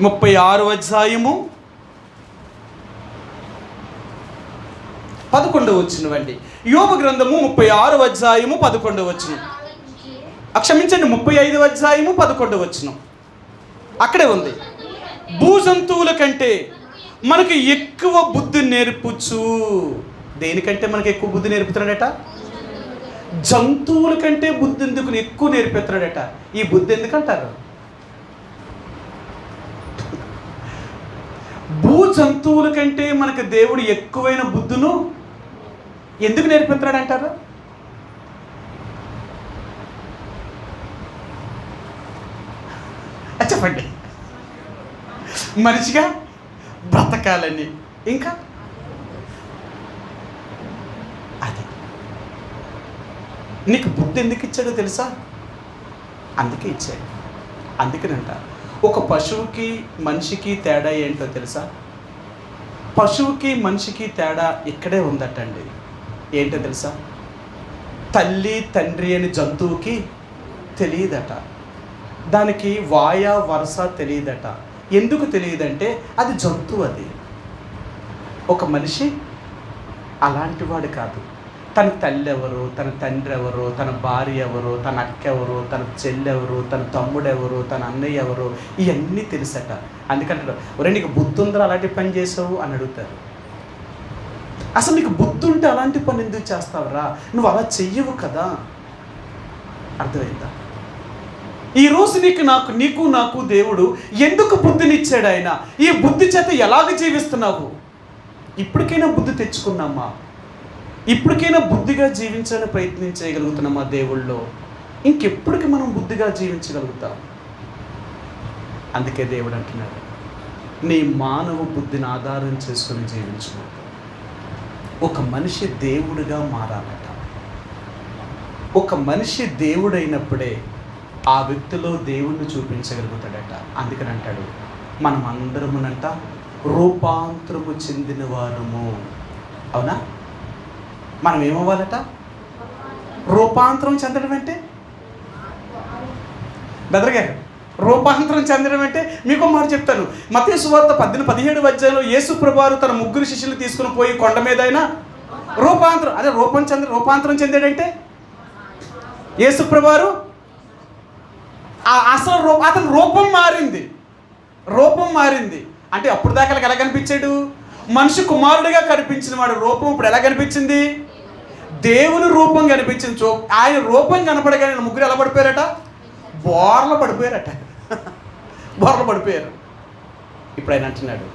36వ అధ్యాయము 11వ వచనం. యోబు గ్రంథము 36వ అధ్యాయము 11వ వచనం. క్షమించండి, 35వ అధ్యాయము 11వ వచనం. అక్కడే ఉంది. భూజంతువుల కంటే మనకి ఎక్కువ బుద్ధి నేర్పుచు. దేనికంటే మనకి ఎక్కువ బుద్ధి నేర్పుతున్నాడట? జంతువుల కంటే బుద్ధి ఎందుకు ఎక్కువ నేర్పుతున్నాడట. ఈ బుద్ధి ఎందుకంటారు? భూజంతువుల కంటే మనకు దేవుడు ఎక్కువైన బుద్ధును ఎందుకు నేర్పుతున్నాడు అంటారు? చెప్పండి. మనిషిగా బ్రతకాలని. ఇంకా అది నీకు బుద్ధి ఎందుకు ఇచ్చాడో తెలుసా? అందుకే ఇచ్చాడు. అందుకనంట ఒక పశువుకి మనిషికి తేడా ఏంటో తెలుసా? పశువుకి మనిషికి తేడా ఇక్కడే ఉందటండి. ఏంటో తెలుసా? తల్లి తండ్రి అని జంతువుకి తెలియదట. దానికి వాయ వరస తెలియదట. ఎందుకు తెలియదంటే అది జంతువు. అది ఒక మనిషి అలాంటి వాడు కాదు. తన తల్లి ఎవరు, తన తండ్రి ఎవరు, తన భార్య ఎవరు, తన అక్క ఎవరు, తన చెల్లెవరు, తన తమ్ముడెవరు, తన అన్నయ్య ఎవరు, ఇవన్నీ తెలుసట. అందుకంటాడు, ఒరే నీకు బుద్ధి ఉందా అలాంటి పని చేసావు అని అడుగుతారు. అసలు నీకు బుద్ధి ఉంటే అలాంటి పని ఎందుకు చేస్తావురా? నువ్వు అలా చెయ్యవు కదా. అర్థమైందా? ఈరోజు నీకు నాకు దేవుడు ఎందుకు బుద్ధినిచ్చాడు? ఆయన ఈ బుద్ధి చేత ఎలాగ జీవిస్తున్నావు? ఇప్పటికైనా బుద్ధి తెచ్చుకున్నామా? ఇప్పటికైనా బుద్ధిగా జీవించాలని ప్రయత్నం చేయగలుగుతున్నామా దేవుళ్ళో? ఇంకెప్పటికి మనం బుద్ధిగా జీవించగలుగుతాం? అందుకే దేవుడు అంటున్నాడు, నీ మానవ బుద్ధిని ఆధారం చేసుకుని జీవించు. ఒక మనిషి దేవుడిగా మారాలట. ఒక మనిషి దేవుడైనప్పుడే ఆ వ్యక్తిలో దేవుణ్ణి చూపించగలుగుతాడట. అందుకని అంటాడు, మనం అందరమునంట రూపాంతరము చెందిన వారము. అవునా? మనం ఏమవ్వాలట? రూపాంతరం చెందడం అంటే బెదర్ గారు, రూపాంతరం చెందడం అంటే మీకు మాట చెప్తాను. మత్తయి సువార్త 17వ అధ్యాయంలో యేసు ప్రభువారు తన 3 శిష్యులు తీసుకుని పోయి కొండ మీద అయినా రూపాంతరం, అదే రూపాంతరం చెందాడంటే యేసు ప్రభువారు అసలు అతని రూపం మారింది. రూపం మారింది. అంటే అప్పుడు దాకా ఎలా కనిపించాడు? మనిషి కుమారుడిగా కనిపించిన వాడు రూపం ఇప్పుడు ఎలా కనిపించింది? దేవుని రూపం కనిపించింది. ఆయన రూపం కనపడగానే ముగ్గురు ఎలా పడిపోయారట? బోర్ల పడిపోయారట. బోర్ల పడిపోయారు. ఇప్పుడు ఆయన అంటున్నాడు,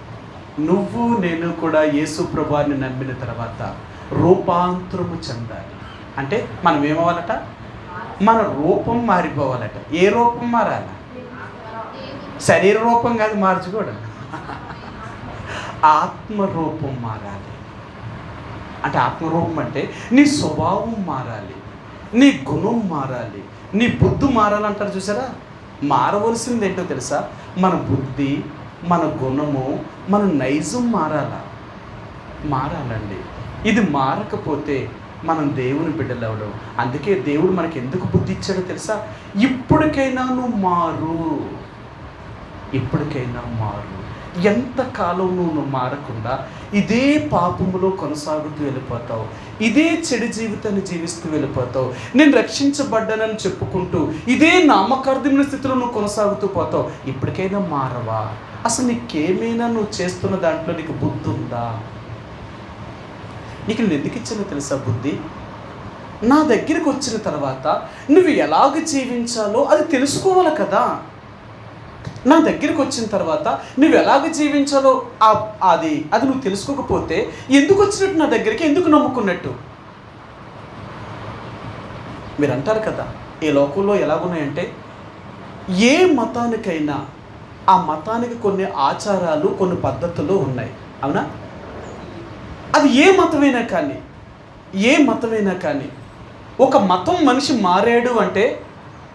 నువ్వు నేను కూడా యేసు ప్రభువుని నమ్మిన తర్వాత రూపాంతరము చెందాలి. అంటే మనం ఏమవ్వాలట? మన రూపం మారిపోవాలట. ఏ రూపం మారాలి? శరీర రూపం కాదు మార్చుకోవడం, ఆత్మరూపం మారాలి. అంటే ఆత్మరూపం అంటే నీ స్వభావం మారాలి, నీ గుణం మారాలి, నీ బుద్ధి మారాలంటారు చూసారా? మారవలసింది ఏంటో తెలుసా? మన బుద్ధి, మన గుణము, మన నైజం మారాలండి. ఇది మారకపోతే మనం దేవుని బిడ్డలు అవడం. అందుకే దేవుడు మనకి ఎందుకు బుద్ధి ఇచ్చాడో తెలుసా? ఇప్పటికైనా నువ్వు మారు, ఇప్పటికైనా మారు. ఎంతకాలం నువ్వు మారకుండా ఇదే పాపములో కొనసాగుతూ వెళ్ళిపోతావు, ఇదే చెడు జీవితాన్ని జీవిస్తూ వెళ్ళిపోతావు. నేను రక్షించబడ్డానని చెప్పుకుంటూ ఇదే నామకార్థమైన స్థితిలో నువ్వు కొనసాగుతూ పోతావు. ఇప్పటికైనా మారవా? అసలు నీకేమైనా నువ్వు చేస్తున్న దాంట్లో నీకు బుద్ధి ఉందా? నీకు నేను ఎందుకు ఇచ్చానో తెలుసా బుద్ధి? నా దగ్గరికి వచ్చిన తర్వాత నువ్వు ఎలాగ జీవించాలో అది తెలుసుకోవాలి కదా. నా దగ్గరికి వచ్చిన తర్వాత నువ్వు ఎలాగ జీవించాలో అది నువ్వు తెలుసుకోకపోతే ఎందుకు వచ్చినట్టు? నా దగ్గరికి ఎందుకు నమ్ముకున్నట్టు? మీరు అంటారు కదా, ఈ లోకంలో ఎలాగున్నాయంటే ఏ మతానికైనా ఆ మతానికి కొన్ని ఆచారాలు, కొన్ని పద్ధతులు ఉన్నాయి, అవునా? అది ఏ మతమైనా కానీ ఒక మతం మనిషి మారాడు అంటే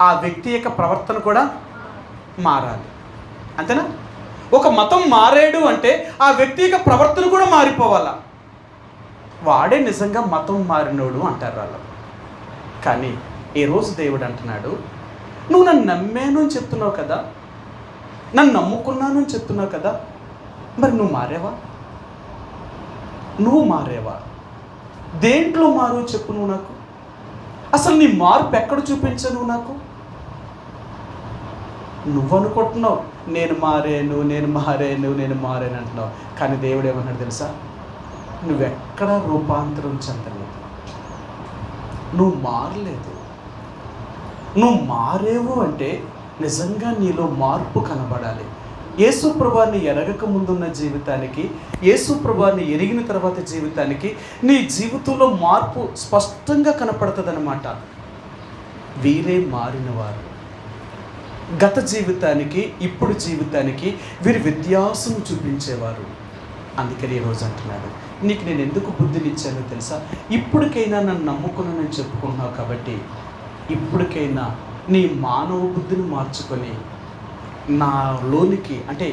ఆ వ్యక్తి యొక్క ప్రవర్తన కూడా మారాలి, అంతేనా? ఒక మతం మారాడు అంటే ఆ వ్యక్తి యొక్క ప్రవర్తన కూడా మారిపోవాలా. వాడే నిజంగా మతం మారినోడు అంటారు వాళ్ళు. కానీ ఈరోజు దేవుడు అంటున్నాడు, నువ్వు నన్ను నమ్మాను అని చెప్తున్నావు కదా, నన్ను నమ్ముకున్నాను అని చెప్తున్నావు కదా, మరి నువ్వు మారేవా? దేంట్లో మారు చెప్పు నువ్వు నాకు. అసలు నీ మార్పు ఎక్కడ చూపించవు నువ్వు నాకు. నువ్వు అనుకుంటున్నావు నేను మారాను అంటున్నావు. కానీ దేవుడు ఏమన్నాడు తెలుసా? నువ్వెక్కడా రూపాంతరం చెందలేదు, నువ్వు మారలేదు. నువ్వు మారేవు అంటే నిజంగా నీలో మార్పు కనబడాలి. యేసు ప్రభువుని ఎరగక ముందున్న జీవితానికి, యేసు ప్రభువుని ఎరిగిన తర్వాత జీవితానికి నీ జీవితంలో మార్పు స్పష్టంగా కనపడుతుంది అన్నమాట. వీరే మారినవారు. గత జీవితానికి ఇప్పుడు జీవితానికి వీరి వ్యత్యాసం చూపించేవారు. అందుకని ఈరోజు అంటున్నాడు, నీకు నేను ఎందుకు బుద్ధినిచ్చానో తెలుసా? ఇప్పటికైనా నన్ను నమ్ముకున్నానని చెప్పుకుంటున్నావు కాబట్టి ఇప్పటికైనా నీ మానవ బుద్ధిని మార్చుకొని నాలోనికి, అంటే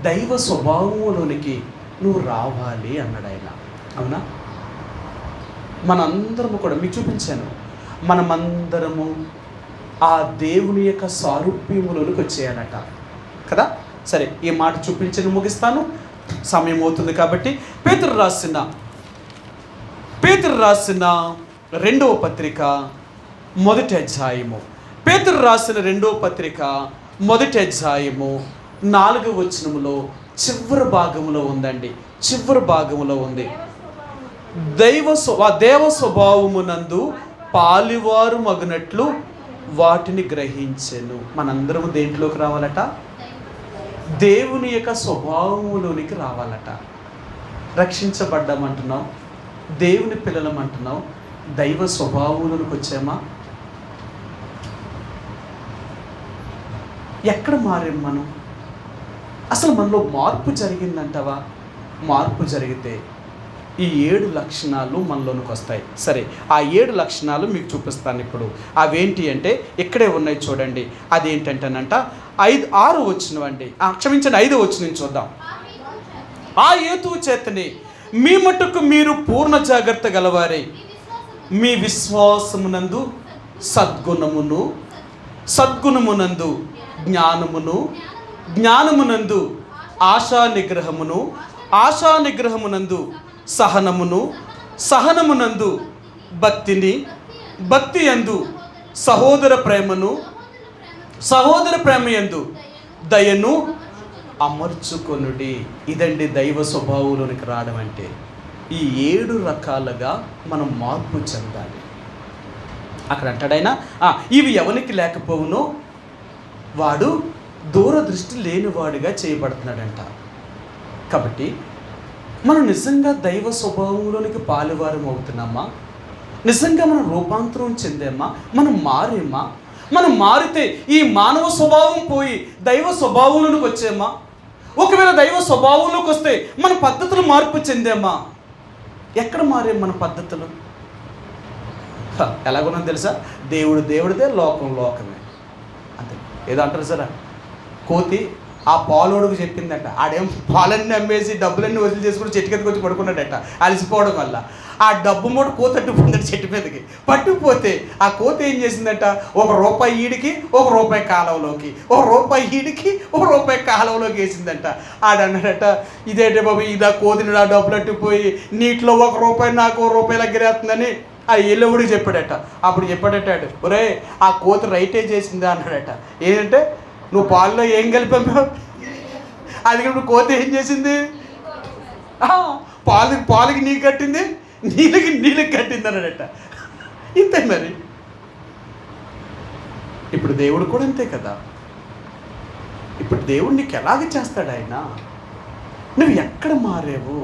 దైవ స్వభావంలోనికి నువ్వు రావాలి అన్నాడు ఆయన. అవునా? మనందరము కూడా మీకు చూపించాను, మనమందరము ఆ దేవుని యొక్క సారూప్యములోనికి వచ్చేయాలట కదా. సరే, ఈ మాట చూపించి ముగిస్తాను, సమయం అవుతుంది కాబట్టి. పేతురు రాసిన రెండవ పత్రిక మొదటి అధ్యాయము, పేతురు రాసిన రెండవ పత్రిక మొదటి అధ్యాయము 4వ వచనములో చివరి భాగంలో ఉందండి. చివరి భాగంలో ఉంది, దేవ స్వభావమునందు పాలివారు మగునట్లు వాటిని గ్రహించెను. మనందరము దేంట్లోకి రావాలట? దేవుని యొక్క స్వభావంలోనికి రావాలట. రక్షించబడ్డామంటున్నాం, దేవుని పిల్లలమంటున్నాం, దైవ స్వభావంలోనికి వచ్చామా? ఎక్కడ మారాం మనం? అసలు మనలో మార్పు జరిగిందంటావా? మార్పు జరిగితే ఈ 7 లక్షణాలు మనలోనికి వస్తాయి. సరే, ఆ 7 లక్షణాలు మీకు చూపిస్తాను ఇప్పుడు. అవేంటి అంటే ఇక్కడే ఉన్నాయి చూడండి. అదేంటంటేనంట 6 వచ్చినవండి, క్షమించండి 5 వచ్చిన చూద్దాం. ఆ హేతువు చేతనే మీ మట్టుకు మీరు పూర్ణ జాగ్రత్త గలవారై మీ విశ్వాసమునందు సద్గుణమునందు జ్ఞానమునందు ఆశా నిగ్రహమునందు సహనమునందు భక్తి యందు సహోదర ప్రేమయందు అమర్చుకొనుడి. ఇదండి దైవ స్వభావంలోనికి రావడం అంటే. ఈ 7 రకాలుగా మనం మార్పు చెందాలి. అక్కడ అంటాడైనా ఇవి ఎవరికి లేకపోవునో వాడు దూరదృష్టి లేనివాడిగా చేయబడుతున్నాడంట. కాబట్టి మనం నిజంగా దైవ స్వభావంలోనికి పాలువారం అవుతున్నామా? నిజంగా మనం రూపాంతరం చెందామా? మనం మారేమా? మనం మారితే ఈ మానవ స్వభావం పోయి దైవ స్వభావంలోనికి వచ్చామా? ఒకవేళ దైవ స్వభావంలోకి వస్తే మన పద్ధతులు మార్పు చెందామా? ఎక్కడ మారే మన పద్ధతులు? ఎలాగున్నా తెలుసా? దేవుడు దేవుడిదే, లోకం లోకమే. అంతే. ఏదో అంటారు సరే, కోతి ఆ పాలోడుకు చెప్పిందట. ఆడేం పాలన్నీ అమ్మేసి డబ్బులన్నీ వసూలు చేసుకుని చెట్టు కిందకి వచ్చి పడుకున్నాడట అలసిపోవడం వల్ల. ఆ డబ్బు మూట కోత అట్టుకుందట చెట్టు మీదకి. పట్టుకుపోతే ఆ కోత ఏం చేసిందట, ₹1 ఈడికి ₹1 కాలువలోకి, ₹1 ఈడికి ₹1 కాలువలోకి వేసిందంట. ఆడన్నాడట, ఇదేంటే బాబు ఇదా కోతిని ఆ డబ్బులు అట్టుకుపోయి నీటిలో ₹1 నాకు ₹1 దగ్గరేస్తుందని ఆ ఎల్లవుడికి చెప్పాడట. అప్పుడు చెప్పాడట, ఒరే ఆ కోతి రైటే చేసిందా అన్నాడట. ఏంటంటే నువ్వు పాలలో ఏం కలిపావు? అది ఇప్పుడు కోతి ఏం చేసింది? పాలకి నీకు కట్టింది, నీళ్ళకి కట్టింది అన్నాడట. ఇంతే మరి. ఇప్పుడు దేవుడు కూడా అంతే కదా. ఇప్పుడు దేవుడు నీకు ఎలాగ చేస్తాడు ఆయన? నువ్వు ఎక్కడ మారేవు?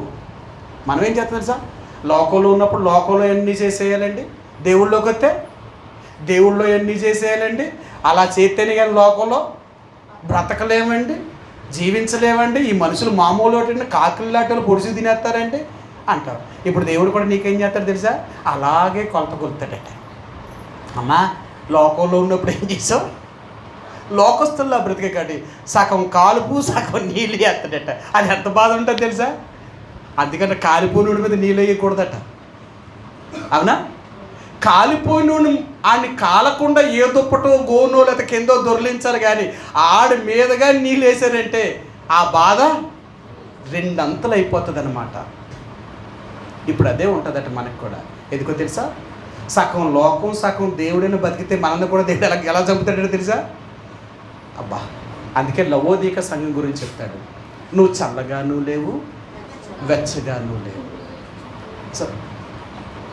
మనం ఏం చేస్తాం సార్? లోకంలో ఉన్నప్పుడు లోకంలో ఎన్ని చేసేయాలండి, దేవుళ్ళలోకి వస్తే దేవుళ్ళో ఎన్ని చేసేయాలండి. అలా చేస్తేనే కానీ లోకంలో బ్రతకలేమండి, జీవించలేమండి. ఈ మనుషులు మామూలు ఒకటి కాకుల్లాటలు పొడిచి తినేస్తారండి అంటారు. ఇప్పుడు దేవుడు కూడా నీకేం చేస్తాడు తెలుసా? అలాగే కొలత కొలుతాడట. అమ్మా లోకంలో ఉన్నప్పుడు ఏం చేసావు? లోకస్తుల్లో బ్రతికే కాడి సగం కాలుపు సగం నీళ్ళు వేస్తాడట. అది ఎంత బాధ ఉంటుంది తెలుసా? అందుకని కాలిపోయినోడి మీద నీళ్ళు వేయకూడదట. అవునా? కాలిపోయినోడిని ఆడిని కాలకుండా ఏ దుప్పటో గోనో లేదా కిందో దొర్లించాలి, కానీ ఆడి మీదగా నీళ్ళు వేసారంటే ఆ బాధ 2 అంతలు అయిపోతుంది అన్నమాట. ఇప్పుడు అదే ఉంటుందట మనకు కూడా. ఎందుకో తెలుసా? సగం లోకం సగం దేవుడైనా బతికితే మనల్ని కూడా దేవుడు ఎలా చంపుతాడో తెలుసా? అబ్బా, అందుకే లవోదీక సంఘం గురించి చెప్తాడు. నువ్వు చల్లగాను లేవు, వెచ్చగాను లేవు. సరే,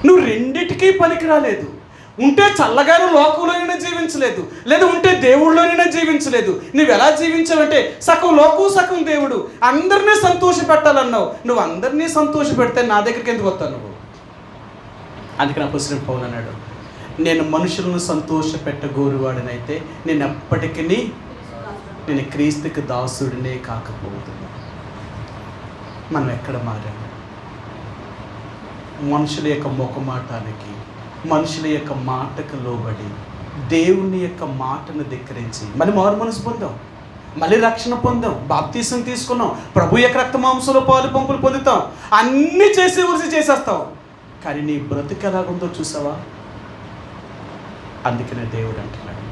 నువ్వు రెండిటికీ పనికి రాలేదు. ఉంటే చల్లగాను లోకంలోనైనా జీవించలేదు, లేదా ఉంటే దేవుళ్ళలోనైనా జీవించలేదు. నువ్వు ఎలా జీవించావంటే సగం లోకం సగం దేవుడు. అందరినీ సంతోష పెట్టాలన్నావు. నువ్వు అందరినీ సంతోష పెడితే నా దగ్గరికి ఎందుకు వస్తావు నువ్వు? అందుకని అపోస్తలుడైన పౌలు అన్నాడు, నేను మనుషులను సంతోష పెట్టగోరువాడినైతే నేను ఎప్పటికీ నేను క్రీస్తుకి దాసుడినే కాకపోతున్నా. మనం ఎక్కడ మారాము? మనుషుల యొక్క ముఖమాటానికి, మనుషుల యొక్క మాటకు లోబడి దేవుని యొక్క మాటను ధిక్కరించి మళ్ళీ మారు మనసు పొందాం, మళ్ళీ రక్షణ పొందాం, బాప్తీసం తీసుకున్నాం, ప్రభు యొక్క రక్త మాంసంలో పాలు పంపులు పొందుతాం, అన్నీ చేసి ఊరిసి చేసేస్తావు. కానీ నీ బ్రతుకు ఎలాగుందో చూసావా? అందుకనే దేవుడు అంటున్నాడు,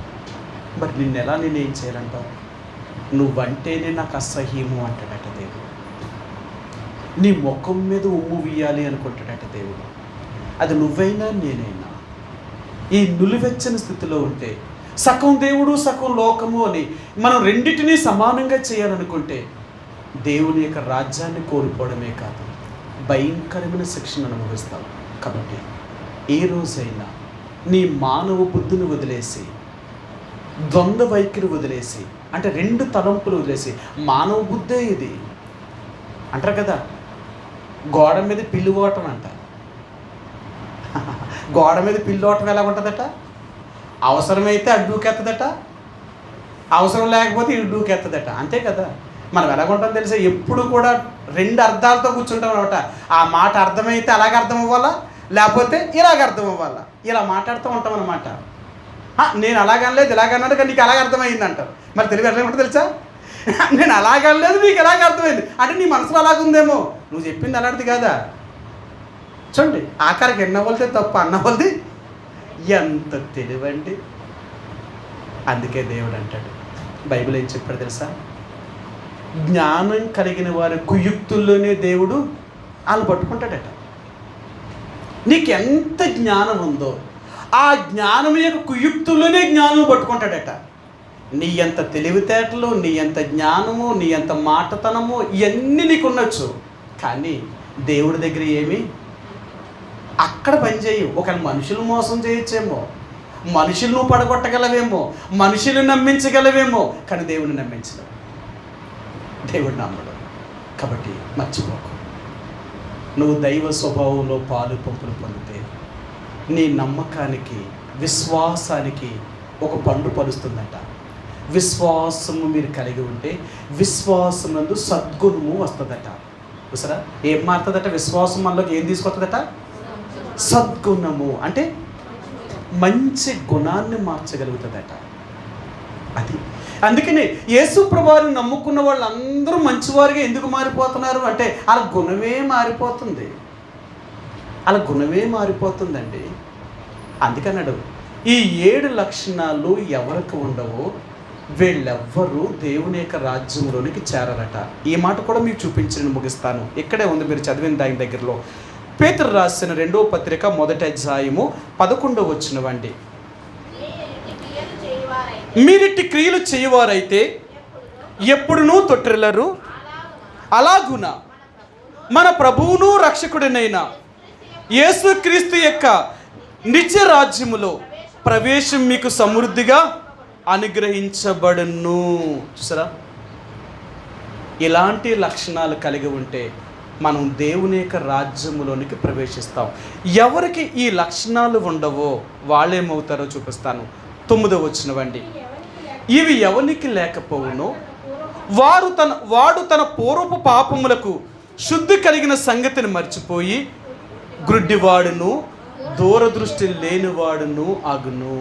మరి నిన్నెలా నేనేం చేయాలంటావు? నువ్వంటేనే నాకు అసహ్యము అంటాడట దేవుడు. నీ ముఖం మీద ఉమ్ము వీయాలి అనుకుంటాడట దేవుడు. అది నువ్వైనా నేనైనా ఈ నులివెచ్చని స్థితిలో ఉంటే సగం దేవుడు సగం లోకము అని మనం రెండింటినీ సమానంగా చేయాలనుకుంటే దేవుని యొక్క రాజ్యాన్ని కోల్పోవడమే కాదు, భయంకరమైన శిక్షను అనుభవిస్తాం. కాబట్టి ఏ రోజైనా నీ మానవ బుద్ధిని వదిలేసి, ద్వంద్వ వైఖరి వదిలేసి, అంటే 2 తలంపులు వదిలేసి, మానవ బుద్ధే ఇది అంటారు కదా, గోడ మీద పిల్లి ఓటం అంట. గోడ మీద పిల్లి ఓటం ఎలా ఉంటుందట? అవసరమైతే అటు దూకెత్తదట, అవసరం లేకపోతే ఇటు దూకెత్తదట. అంతే కదా. మనం ఎలాగుంటాం తెలుసా? ఎప్పుడు కూడా 2 అర్థాలతో కూర్చుంటాం అనమాట. ఆ మాట అర్థమైతే అలాగ అర్థం అవ్వాలా, లేకపోతే ఇలాగ అర్థం అవ్వాలా. ఇలా మాట్లాడుతూ ఉంటాం అనమాట. నేను అలాగనలేదు ఇలాగన్నాడు కానీ నీకు అలాగ అర్థమైంది అంటారు. మరి తెలుగు ఎట్లా ఉంటుంది తెలుసా? నేను అలాగనలేదు నీకు ఎలాగ అర్థమైంది అంటే నీ మనసులో అలాగుందేమో, నువ్వు చెప్పింది అలాంటిది కాదా. చూడండి, ఆఖరికి ఎన్నవలతే తప్పు అన్నవలది ఎంత తెలివండి. అందుకే దేవుడు అంటాడు, బైబిల్ ఏం చెప్పాడు తెలుసా? జ్ఞానం కలిగిన వారి కుయుక్తుల్లోనే దేవుడు వాళ్ళు పట్టుకుంటాడట. నీకు ఎంత జ్ఞానం ఉందో ఆ జ్ఞానం యొక్క కుయుక్తుల్లోనే జ్ఞానం పట్టుకుంటాడట. నీ అంత తెలివితేటలు, నీ అంత జ్ఞానము, నీ అంత మాటతనము ఇవన్నీ నీకు ఉండొచ్చు. కానీ దేవుడి దగ్గర ఏమి అక్కడ పనిచేయవు. ఒక మనుషులు మోసం చేయొచ్చేమో, మనుషులను పడగొట్టగలవేమో, మనుషులు నమ్మించగలవేమో, కానీ దేవుడిని నమ్మించలేవు. దేవుడు నమ్మడు. కాబట్టి మర్చిపోకు, నువ్వు దైవ స్వభావంలో పాలు పంపులు పొందితే నీ నమ్మకానికి, విశ్వాసానికి ఒక పండు పలుస్తుందట. విశ్వాసము మీరు కలిగి ఉంటే విశ్వాసం నందు సద్గుణము వస్తుందట. చూసారా, ఏం మారుతుందట? విశ్వాసం మనలోకి ఏం తీసుకొస్తుందట? సద్గుణము అంటే మంచి గుణాన్ని మార్చగలుగుతుందట. అది అందుకని యేసు ప్రభువుని నమ్ముకున్న వాళ్ళందరూ మంచివారిగా ఎందుకు మారిపోతున్నారు అంటే వాళ్ళ గుణమే మారిపోతుంది. వాళ్ళ గుణమే మారిపోతుందండి. అందుకన్నాడు, ఈ 7 లక్షణాలు ఎవరికి ఉండవో వీళ్ళెవ్వరూ దేవుని యొక్క రాజ్యంలోనికి చేరరట. ఈ మాట కూడా మీకు చూపించి ముగిస్తాను. ఇక్కడే ఉంది, మీరు చదివిన దాని దగ్గరలో. పేతురు రాసిన 2వ పత్రిక 1వ అధ్యాయము 11వ వచనమండి. మీరిట్టి క్రియలు చేయవారైతే ఎప్పుడునూ తొట్టిల్లరు, అలాగున మన ప్రభువును రక్షకుడినైన యేసుక్రీస్తు యొక్క నిత్య రాజ్యములో ప్రవేశం మీకు సమృద్ధిగా అనుగ్రహించబడును. చూసారా, ఇలాంటి లక్షణాలు కలిగి ఉంటే మనం దేవుని యొక్క రాజ్యములోనికి ప్రవేశిస్తాం. ఎవరికి ఈ లక్షణాలు ఉండవో వాళ్ళేమవుతారో చూపిస్తాను. 9వ వచనమండి. ఇవి ఎవరికి లేకపోవునో వాడు తన పూర్వపు పాపములకు శుద్ధి కలిగిన సంగతిని మర్చిపోయి గ్రుడ్డివాడును, దూరదృష్టి లేనివాడును అగును.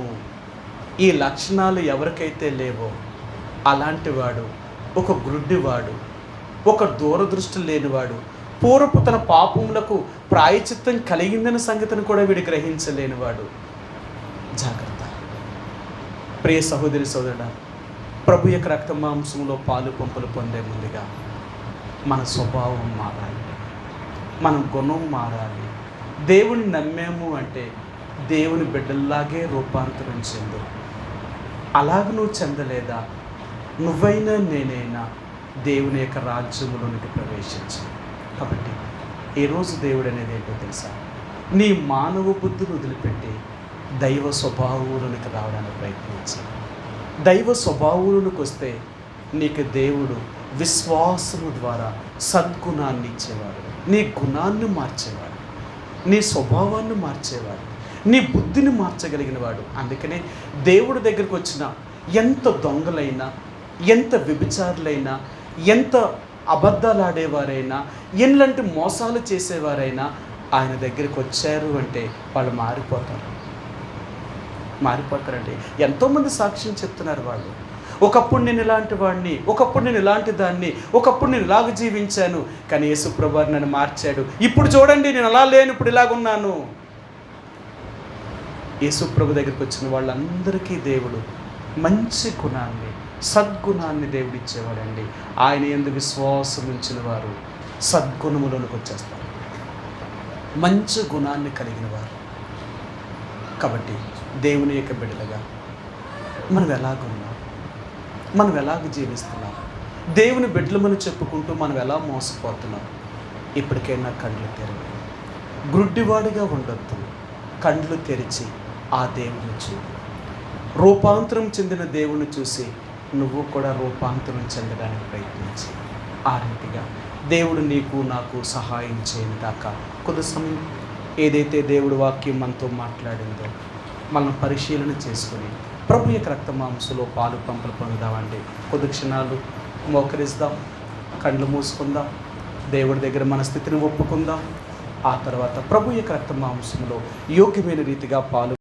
ఈ లక్షణాలు ఎవరికైతే లేవో అలాంటి వాడు ఒక గ్రుడ్డివాడు, ఒక దూరదృష్టి లేనివాడు, పూర్వపు తన పాపములకు ప్రాయచిత్తం కలిగిందన్న సంగతిని కూడా వీడు గ్రహించలేనివాడు. జాగ్రత్త ప్రియ సహోదరి సోదరుడా, ప్రభు యొక్క రక్త మాంసంలో పాలు పంపులు పొందే ముందుగా మన స్వభావం మారాలి, మన గుణం మారాలి. దేవుని నమ్మాము అంటే దేవుని బిడ్డల్లాగే రూపాంతరం చెందు. అలాగ నువ్వు చెందలేదా, నువ్వైనా నేనైనా దేవుని యొక్క రాజ్యములోనికి ప్రవేశించు. కాబట్టి ఈరోజు దేవుడు అనేది ఏంటో తెలుసా? నీ మానవ బుద్ధిని వదిలిపెట్టి దైవ స్వభావంలోనికి రావడానికి ప్రయత్నించు. దైవ స్వభావంలోనికి వస్తే నీకు దేవుడు విశ్వాసము ద్వారా సద్గుణాన్ని ఇచ్చేవాడు, నీ గుణాన్ని మార్చేవాడు, నీ స్వభావాన్ని మార్చేవాడు, నీ బుద్ధిని మార్చగలిగిన వాడు. అందుకనే దేవుడి దగ్గరికి వచ్చిన ఎంత దొంగలైనా, ఎంత వ్యభిచారులైనా, ఎంత అబద్ధాలు ఆడేవారైనా, ఎన్నంటి మోసాలు చేసేవారైనా ఆయన దగ్గరికి వచ్చారు అంటే వాళ్ళు మారిపోతారండి. ఎంతోమంది సాక్ష్యం చెప్తున్నారు వాళ్ళు. ఒకప్పుడు నేను ఇలాంటి వాడిని, ఒకప్పుడు నేను ఇలాంటి దాన్ని, ఒకప్పుడు నేను ఇలాగ జీవించాను, కానీ యేసు ప్రభువు నన్ను మార్చాడు. ఇప్పుడు చూడండి, నేను అలా లేను, ఇప్పుడు ఇలాగున్నాను. యేసు ప్రభు దగ్గరికి వచ్చిన వాళ్ళందరికీ దేవుడు మంచి గుణాన్ని, సద్గుణాన్ని దేవుడు ఇచ్చేవాడండి. ఆయన యందు విశ్వాసం ఉంచిన వారు సద్గుణములోనికి వచ్చేస్తారు, మంచి గుణాన్ని కలిగిన వారు. కాబట్టి దేవుని యొక్క బిడ్డలుగా మనం ఎలాగున్నాం, మనం ఎలాగ జీవిస్తున్నాం, దేవుని బిడ్డలమని చెప్పుకుంటూ మనం ఎలా మోసపోతున్నాం. ఇప్పటికైనా కళ్ళు తెరవి, గ్రుడ్డివాడిగా ఉండొద్దు. కళ్ళు తెరిచి ఆ దేవుని చూడు. రూపాంతరం చెందిన దేవుని చూసి నువ్వు కూడా రూపాంతరం చెందడానికి ప్రయత్నించి ఆ రీతిగా దేవుడు నీకు నాకు సహాయం చేయని దాకా కొద్ది సమయం ఏదైతే దేవుడు వాక్యం మనతో మాట్లాడిందో మనం పరిశీలన చేసుకొని ప్రభు యొక్క రక్త మాంసంలో పాలు పంపులు పొందుదామండి. కొద్ది క్షణాలు మోకరిద్దాం, కళ్ళు మూసుకుందాం, దేవుడి దగ్గర మన స్థితిని ఒప్పుకుందాం. ఆ తర్వాత ప్రభు యొక్క రక్త మాంసంలో యోగ్యమైన రీతిగా పాలు